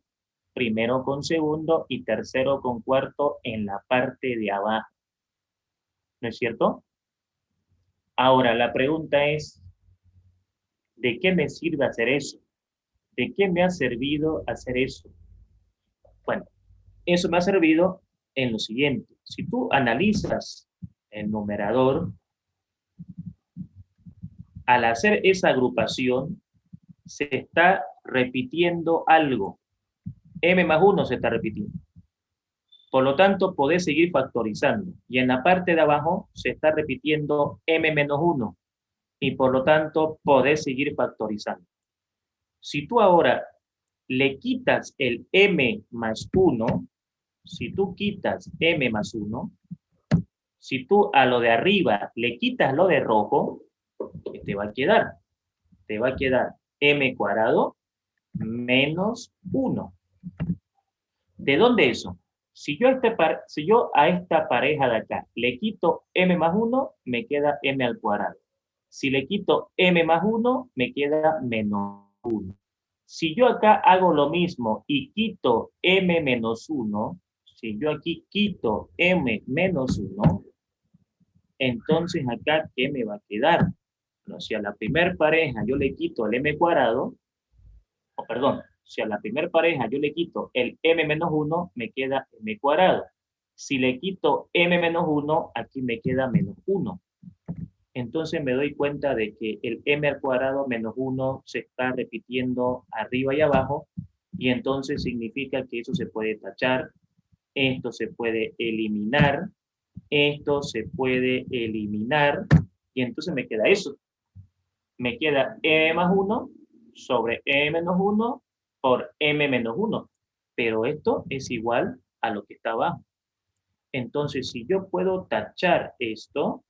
primero con segundo y tercero con cuarto en la parte de abajo. ¿No es cierto? Ahora, la pregunta es, ¿de qué me sirve hacer eso? ¿De qué me ha servido hacer eso? Bueno, eso me ha servido en lo siguiente. Si tú analizas el numerador, al hacer esa agrupación, se está repitiendo algo. M más 1 se está repitiendo. Por lo tanto, podés seguir factorizando. Y en la parte de abajo se está repitiendo m menos 1. Y por lo tanto, podés seguir factorizando. Si tú ahora le quitas el m más 1, si tú quitas m más 1, si tú a lo de arriba le quitas lo de rojo, ¿qué te va a quedar? Te va a quedar m cuadrado menos 1. ¿De dónde eso? Si yo a esta pareja de acá le quito m más 1, me queda m al cuadrado. Si le quito m más 1, me queda menos 1. Si yo acá hago lo mismo y quito m menos 1, si yo aquí quito m menos 1, entonces acá, ¿qué me va a quedar? Bueno, si a la primera pareja yo le quito el m cuadrado, o perdón, si a la primera pareja yo le quito el m menos 1, me queda m cuadrado. Si le quito m menos 1, aquí me queda menos 1. Entonces me doy cuenta de que el m al cuadrado menos 1 se está repitiendo arriba y abajo, y entonces significa que eso se puede tachar, esto se puede eliminar, esto se puede eliminar, y entonces me queda eso. Me queda m más 1 sobre m menos 1 por m menos 1. Pero esto es igual a lo que está abajo. Entonces, si yo puedo tachar esto,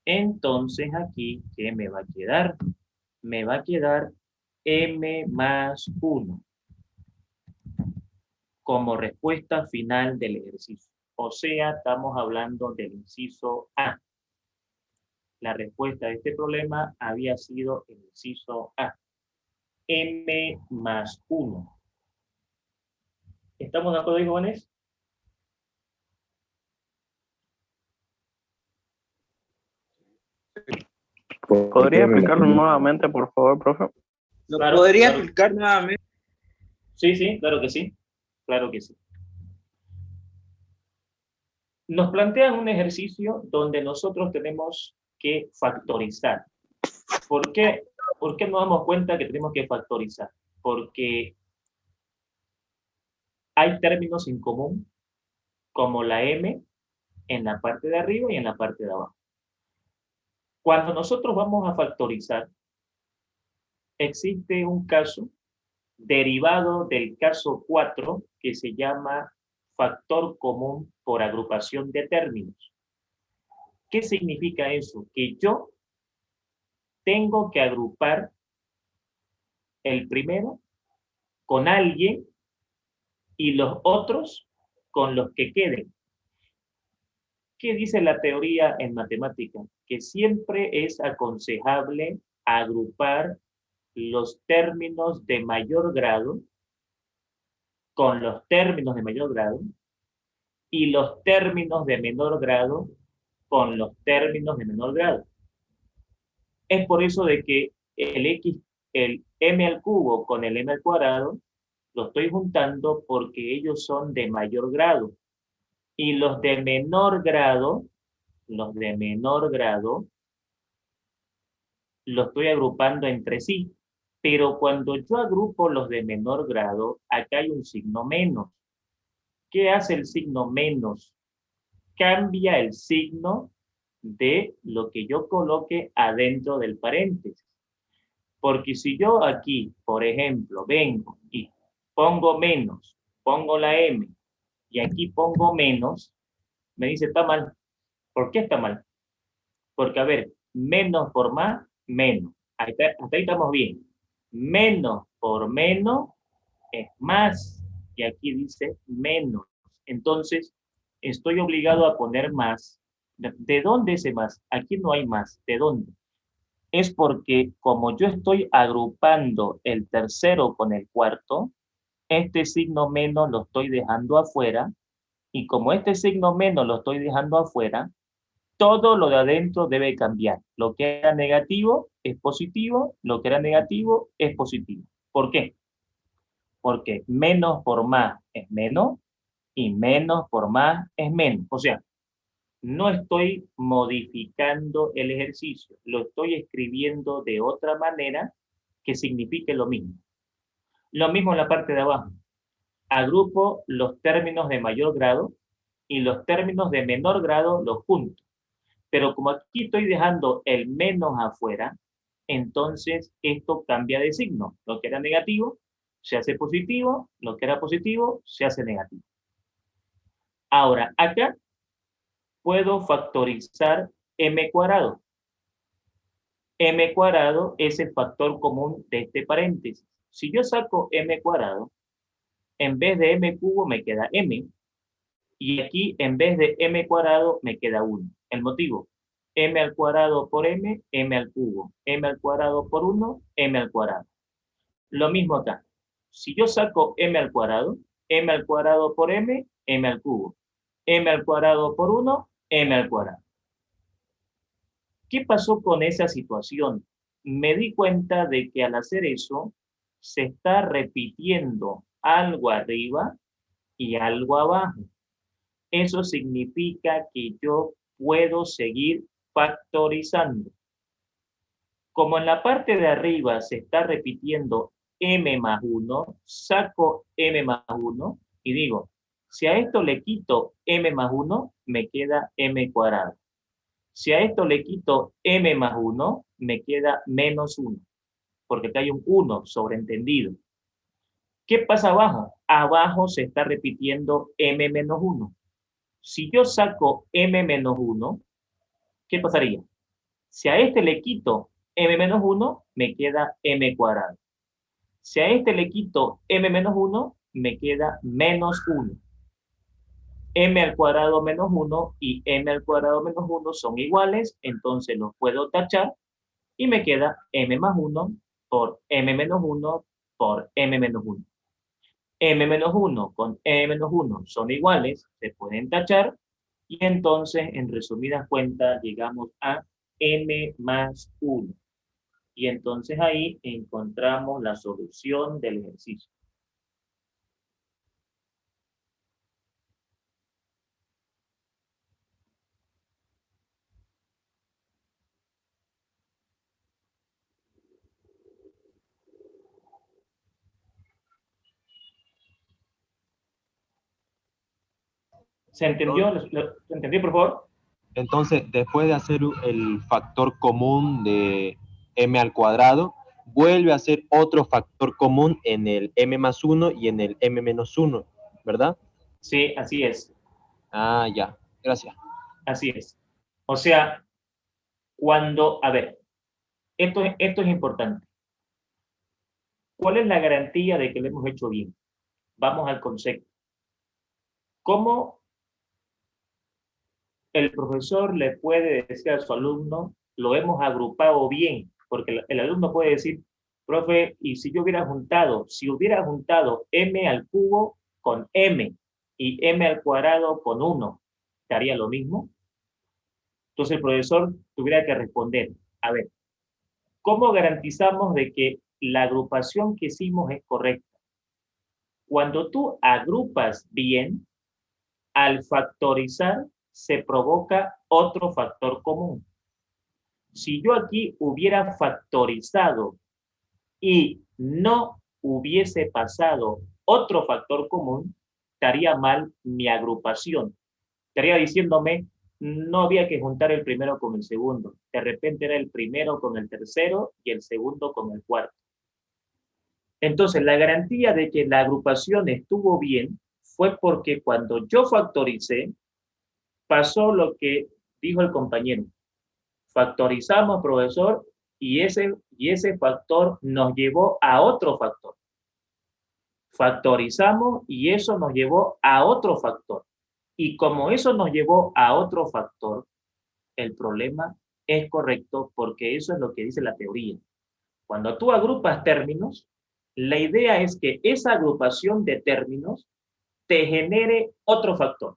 entonces aquí, ¿qué me va a quedar? Me va a quedar m más 1 como respuesta final del ejercicio. O sea, estamos hablando del inciso A. La respuesta a este problema había sido el inciso A. M más 1. ¿Estamos de acuerdo, jóvenes? ¿Podría explicarlo nuevamente, por favor, profe? ¿Lo Claro, podría claro. explicar nuevamente? Sí, sí, claro que sí. Claro que sí. Nos plantean un ejercicio donde nosotros tenemos que factorizar. ¿Por qué? ¿Por qué nos damos cuenta que tenemos que factorizar? Porque hay términos en común, como la m en la parte de arriba y en la parte de abajo. Cuando nosotros vamos a factorizar, existe un caso derivado del caso 4 que se llama factor común por agrupación de términos. ¿Qué significa eso? Que yo tengo que agrupar el primero con alguien y los otros con los que queden. ¿Qué dice la teoría en matemática? Que siempre es aconsejable agrupar los términos de mayor grado con los términos de mayor grado y los términos de menor grado con los términos de menor grado. Es por eso de que el m al cubo con el m al cuadrado, lo estoy juntando porque ellos son de mayor grado. Y los de menor grado, los estoy agrupando entre sí. Pero cuando yo agrupo los de menor grado, acá hay un signo menos. ¿Qué hace el signo menos? Cambia el signo de lo que yo coloque adentro del paréntesis. Porque si yo aquí, por ejemplo, vengo y pongo menos, pongo la M, y aquí pongo menos, me dice, está mal. ¿Por qué está mal? Porque, a ver, menos por más, menos. Hasta ahí estamos bien. Menos por menos es más. Y aquí dice menos. Entonces, estoy obligado a poner más. ¿De dónde ese más? Aquí no hay más. ¿De dónde? Es porque como yo estoy agrupando el tercero con el cuarto, este signo menos lo estoy dejando afuera, y como este signo menos lo estoy dejando afuera, todo lo de adentro debe cambiar. Lo que era negativo es positivo, lo que era negativo es positivo. ¿Por qué? Porque menos por más es menos y menos por más es menos. O sea, no estoy modificando el ejercicio, lo estoy escribiendo de otra manera que signifique lo mismo. Lo mismo en la parte de abajo. Agrupo los términos de mayor grado y los términos de menor grado los junto. Pero como aquí estoy dejando el menos afuera, entonces esto cambia de signo. Lo que era negativo se hace positivo, lo que era positivo se hace negativo. Ahora, acá puedo factorizar m cuadrado. M cuadrado es el factor común de este paréntesis. Si yo saco m cuadrado, en vez de m cubo me queda m, y aquí en vez de m cuadrado me queda 1. El motivo, m al cuadrado por m, m al cubo. M al cuadrado por 1, m al cuadrado. Lo mismo acá. Si yo saco m al cuadrado por m, m al cubo. M al cuadrado por 1, m al cuadrado. ¿Qué pasó con esa situación? Me di cuenta de que al hacer eso, se está repitiendo algo arriba y algo abajo. Eso significa que yo puedo seguir factorizando. Como en la parte de arriba se está repitiendo m más 1, saco m más 1 y digo, si a esto le quito m más 1, me queda m cuadrado. Si a esto le quito m más 1, me queda menos 1, porque acá hay un 1 sobreentendido. ¿Qué pasa abajo? Abajo se está repitiendo m menos 1. Si yo saco m menos 1, ¿qué pasaría? Si a este le quito m menos 1, me queda m cuadrado. Si a este le quito m menos 1, me queda menos 1. M al cuadrado menos 1 y m al cuadrado menos 1 son iguales, entonces los puedo tachar y me queda m más 1 por m menos 1 por m menos 1. M menos 1 con m menos 1 son iguales, se pueden tachar, y entonces, en resumidas cuentas, llegamos a m más 1. Y entonces ahí encontramos la solución del ejercicio. ¿Se entendió? ¿Se entendió, por favor? Entonces, después de hacer el factor común de m al cuadrado, vuelve a hacer otro factor común en el m más 1 y en el m menos 1, ¿verdad? Sí, así es. Ah, ya. Gracias. Así es. O sea, cuando, a ver, esto es importante. ¿Cuál es la garantía de que lo hemos hecho bien? Vamos al concepto. ¿Cómo el profesor le puede decir a su alumno, lo hemos agrupado bien? Porque el alumno puede decir, profe, y si yo hubiera juntado, m al cubo con m y m al cuadrado con 1, ¿estaría lo mismo? Entonces el profesor tuviera que responder, a ver, ¿cómo garantizamos de que la agrupación que hicimos es correcta? Cuando tú agrupas bien, al factorizar se provoca otro factor común. Si yo aquí hubiera factorizado y no hubiese pasado otro factor común, estaría mal mi agrupación. Estaría diciéndome, no había que juntar el primero con el segundo. De repente era el primero con el tercero y el segundo con el cuarto. Entonces, la garantía de que la agrupación estuvo bien fue porque cuando yo factoricé, pasó lo que dijo el compañero. Factorizamos, profesor, y ese factor nos llevó a otro factor. Factorizamos y eso nos llevó a otro factor. Y como eso nos llevó a otro factor, el problema es correcto porque eso es lo que dice la teoría. Cuando tú agrupas términos, la idea es que esa agrupación de términos te genere otro factor.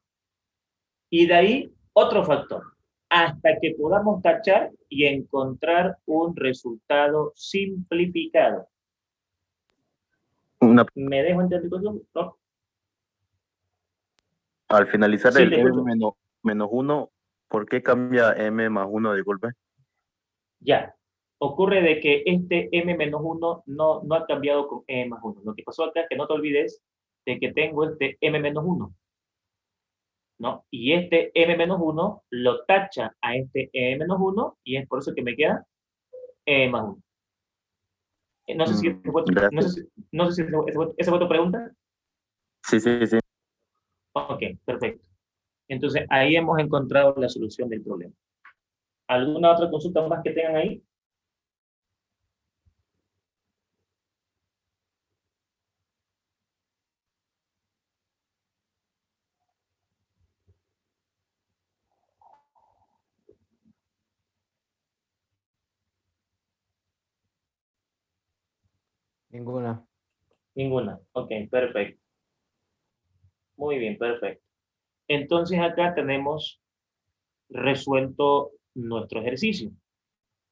Y de ahí otro factor, hasta que podamos tachar y encontrar un resultado simplificado. Una- ¿Me dejo entender? ¿No? al finalizar Sí, el te m escucho. menos 1, ¿por qué cambia m más 1 de golpe? Ya. Ocurre de que este m-1 no ha cambiado con m más 1. Lo que pasó acá es que no te olvides de que tengo este m-1, ¿no? Y este m-1 lo tacha a este m-1 y es por eso que me queda m más 1. No sé si, Gracias. esa fue tu pregunta. Sí, sí, sí. Ok, perfecto. Entonces, ahí hemos encontrado la solución del problema. ¿Alguna otra consulta más que tengan ahí? Ninguna. Ninguna. Ok, perfecto. Muy bien, perfecto. Entonces, acá tenemos resuelto nuestro ejercicio.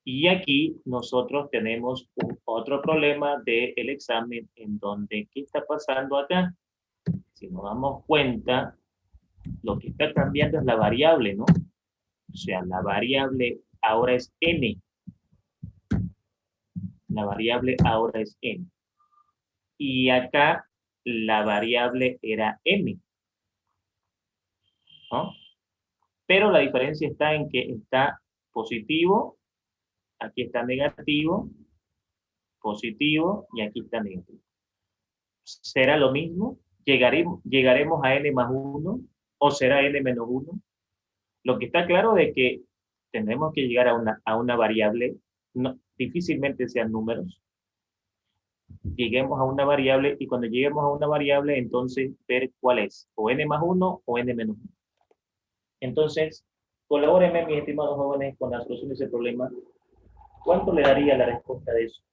Y aquí nosotros tenemos otro problema del examen en donde, ¿qué está pasando acá? Si nos damos cuenta, lo que está cambiando es la variable, ¿no? O sea, la variable ahora es n. La variable ahora es n. Y acá la variable era m, ¿no? Pero la diferencia está en que está positivo, aquí está negativo, positivo y aquí está negativo. ¿Será lo mismo? ¿Llegaremos a n más 1 o será n menos 1? Lo que está claro es que tendremos que llegar a una variable, no, difícilmente sean números. Lleguemos a una variable y cuando lleguemos a una variable, entonces ver cuál es, o n más 1 o n menos 1. Entonces, colabórenme, mis estimados jóvenes, con la solución de ese problema. ¿Cuánto le daría la respuesta de eso?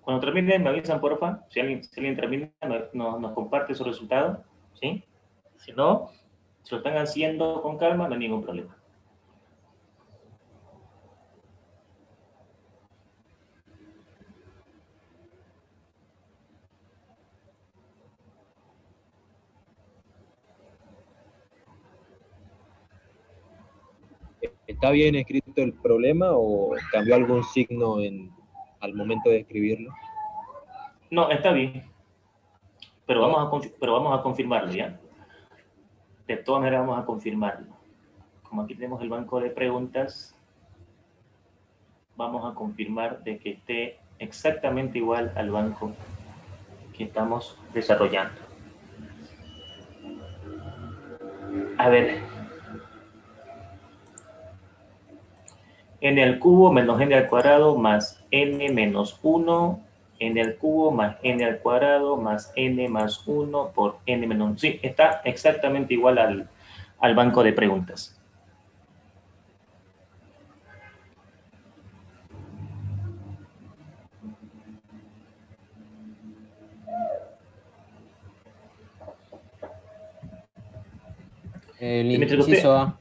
Cuando terminen, me avisan, porfa. Si alguien termina, nos comparte su resultado, ¿sí? Si no, si lo están haciendo con calma, no hay ningún problema. ¿Está bien escrito el problema o cambió algún signo al momento de escribirlo? No, está bien. Pero Oh. vamos a confirmarlo, ¿ya? De todas maneras vamos a confirmarlo. Como aquí tenemos el banco de preguntas, vamos a confirmar de que esté exactamente igual al banco que estamos desarrollando. A ver. N al cubo menos n al cuadrado más n menos 1, n al cubo más n al cuadrado más n más 1 por n menos 1. Sí, está exactamente igual al banco de preguntas. El Dimitri, inciso usted, A.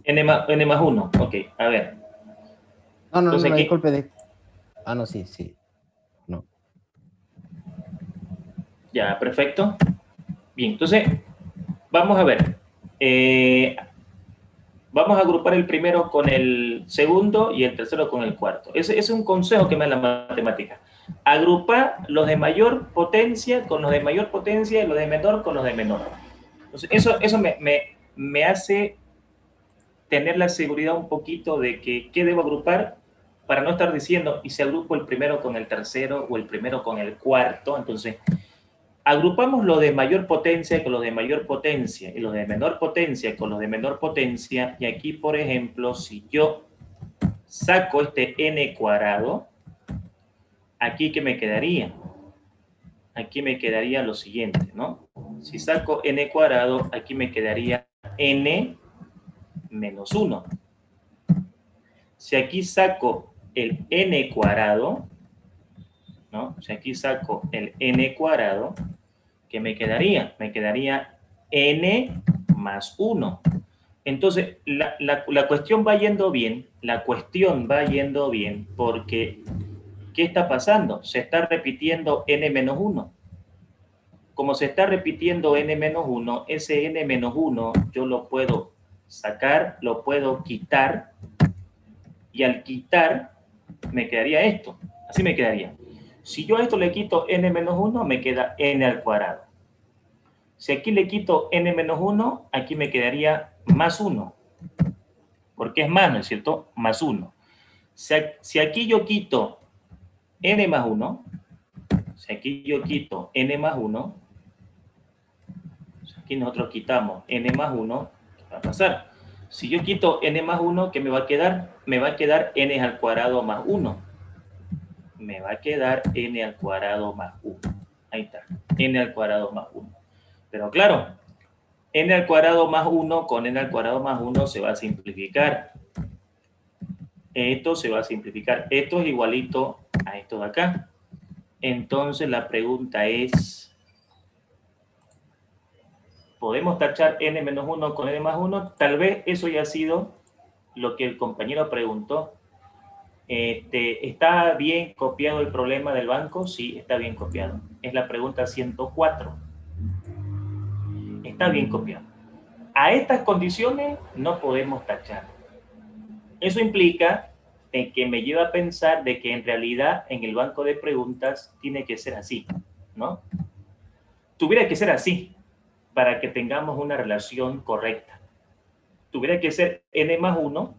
n más 1, ok, a ver. No, Entonces aquí- disculpe. Ah, no, sí. No. Ya, perfecto. Bien, entonces, vamos a ver. Vamos a agrupar el primero con el segundo y el tercero con el cuarto. Ese es un consejo que me da la matemática. Agrupar los de mayor potencia con los de mayor potencia y los de menor con los de menor. Entonces, eso me hace tener la seguridad un poquito de que qué debo agrupar para no estar diciendo, y si agrupo el primero con el tercero o el primero con el cuarto. Entonces, agrupamos los de mayor potencia con los de mayor potencia y los de menor potencia con los de menor potencia. Y aquí, por ejemplo, si yo saco este n cuadrado, aquí ¿qué me quedaría? Aquí me quedaría lo siguiente, ¿no? Si saco n cuadrado, aquí me quedaría n menos 1. Si aquí saco el n cuadrado, ¿no? Si aquí saco el n cuadrado, ¿qué me quedaría? Me quedaría n más 1. Entonces, la cuestión va yendo bien, porque ¿qué está pasando? Se está repitiendo n menos 1. Como se está repitiendo n menos 1, ese n menos 1 yo lo puedo sacar, lo puedo quitar, y al quitar me quedaría esto. Así me quedaría. Si yo a esto le quito n menos 1, me queda n al cuadrado. Si aquí le quito n menos 1, aquí me quedaría más 1. Porque es más, ¿no es cierto? Más 1. Si aquí yo quito n más 1, si aquí yo quito n más 1, aquí nosotros quitamos n más 1, ¿qué va a pasar? Si yo quito n más 1, ¿qué me va a quedar? Me va a quedar n al cuadrado más 1. Me va a quedar n al cuadrado más 1. Ahí está, n al cuadrado más 1. Pero claro, n al cuadrado más 1 con n al cuadrado más 1 se va a simplificar. Esto se va a simplificar. Esto es igualito a esto de acá. Entonces la pregunta es, ¿podemos tachar n menos 1 con n más 1? Tal vez eso ya ha sido lo que el compañero preguntó. ¿Está bien copiado el problema del banco? Sí, está bien copiado. Es la pregunta 104. Está bien copiado. A estas condiciones no podemos tachar. Eso implica que me lleva a pensar de que en realidad en el banco de preguntas tiene que ser así, ¿no? Tuviera que ser así para que tengamos una relación correcta. Tuviera que ser n más 1,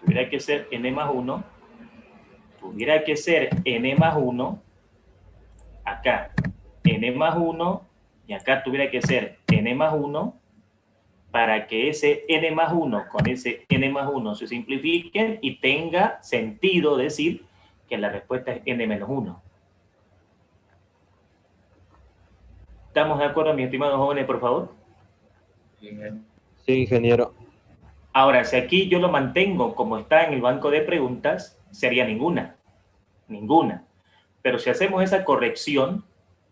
tuviera que ser n más 1, tuviera que ser n más 1, acá n más 1, y acá tuviera que ser n más 1, para que ese n más 1 con ese n más 1 se simplifiquen y tenga sentido decir que la respuesta es n menos 1. ¿Estamos de acuerdo, mis estimados jóvenes, por favor? Sí, ingeniero. Ahora, si aquí yo lo mantengo como está en el banco de preguntas, sería ninguna. Ninguna. Pero si hacemos esa corrección,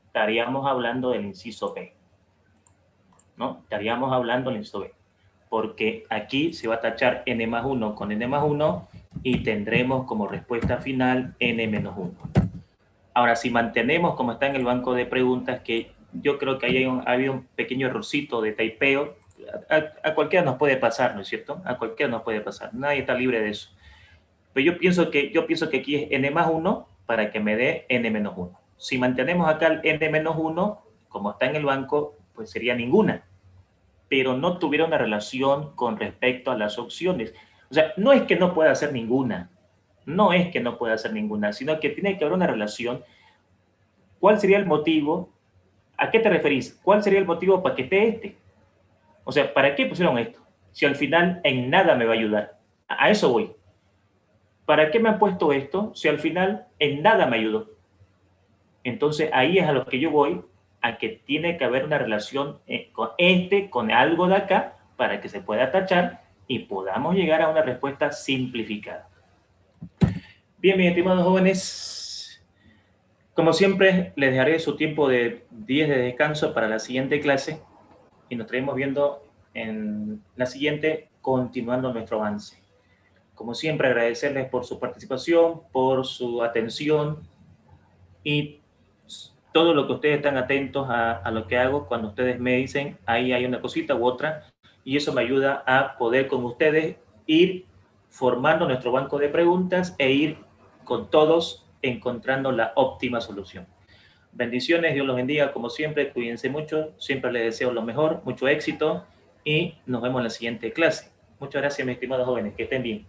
estaríamos hablando del inciso B, ¿no? Estaríamos hablando del inciso B. Porque aquí se va a tachar n más 1 con n más 1 y tendremos como respuesta final n menos 1. Ahora, si mantenemos como está en el banco de preguntas, que yo creo que ahí ha habido un pequeño errorcito de taipeo, a cualquiera nos puede pasar, ¿no es cierto? A cualquiera nos puede pasar, nadie está libre de eso. Pero yo pienso que aquí es n más 1 para que me dé n menos 1. Si mantenemos acá el n menos 1, como está en el banco, pues sería ninguna. Pero no tuviera una relación con respecto a las opciones. O sea, no es que no pueda hacer ninguna, no es que no pueda hacer ninguna, sino que tiene que haber una relación. ¿Cuál sería el motivo? ¿A qué te referís? ¿Cuál sería el motivo para que esté este? O sea, ¿para qué pusieron esto? Si al final en nada me va a ayudar. A eso voy. ¿Para qué me han puesto esto si al final en nada me ayudó? Entonces ahí es a lo que yo voy, a que tiene que haber una relación con algo de acá para que se pueda tachar y podamos llegar a una respuesta simplificada. Bien, mis estimados jóvenes, como siempre, les dejaré su tiempo de 10 de descanso para la siguiente clase y nos estaremos viendo en la siguiente, continuando nuestro avance. Como siempre, agradecerles por su participación, por su atención y todo lo que ustedes están atentos a lo que hago. Cuando ustedes me dicen, ahí hay una cosita u otra, y eso me ayuda a poder con ustedes ir formando nuestro banco de preguntas e ir con todos encontrando la óptima solución. Bendiciones, Dios los bendiga, como siempre, cuídense mucho, siempre les deseo lo mejor, mucho éxito y nos vemos en la siguiente clase. Muchas gracias, mis estimados jóvenes, que estén bien.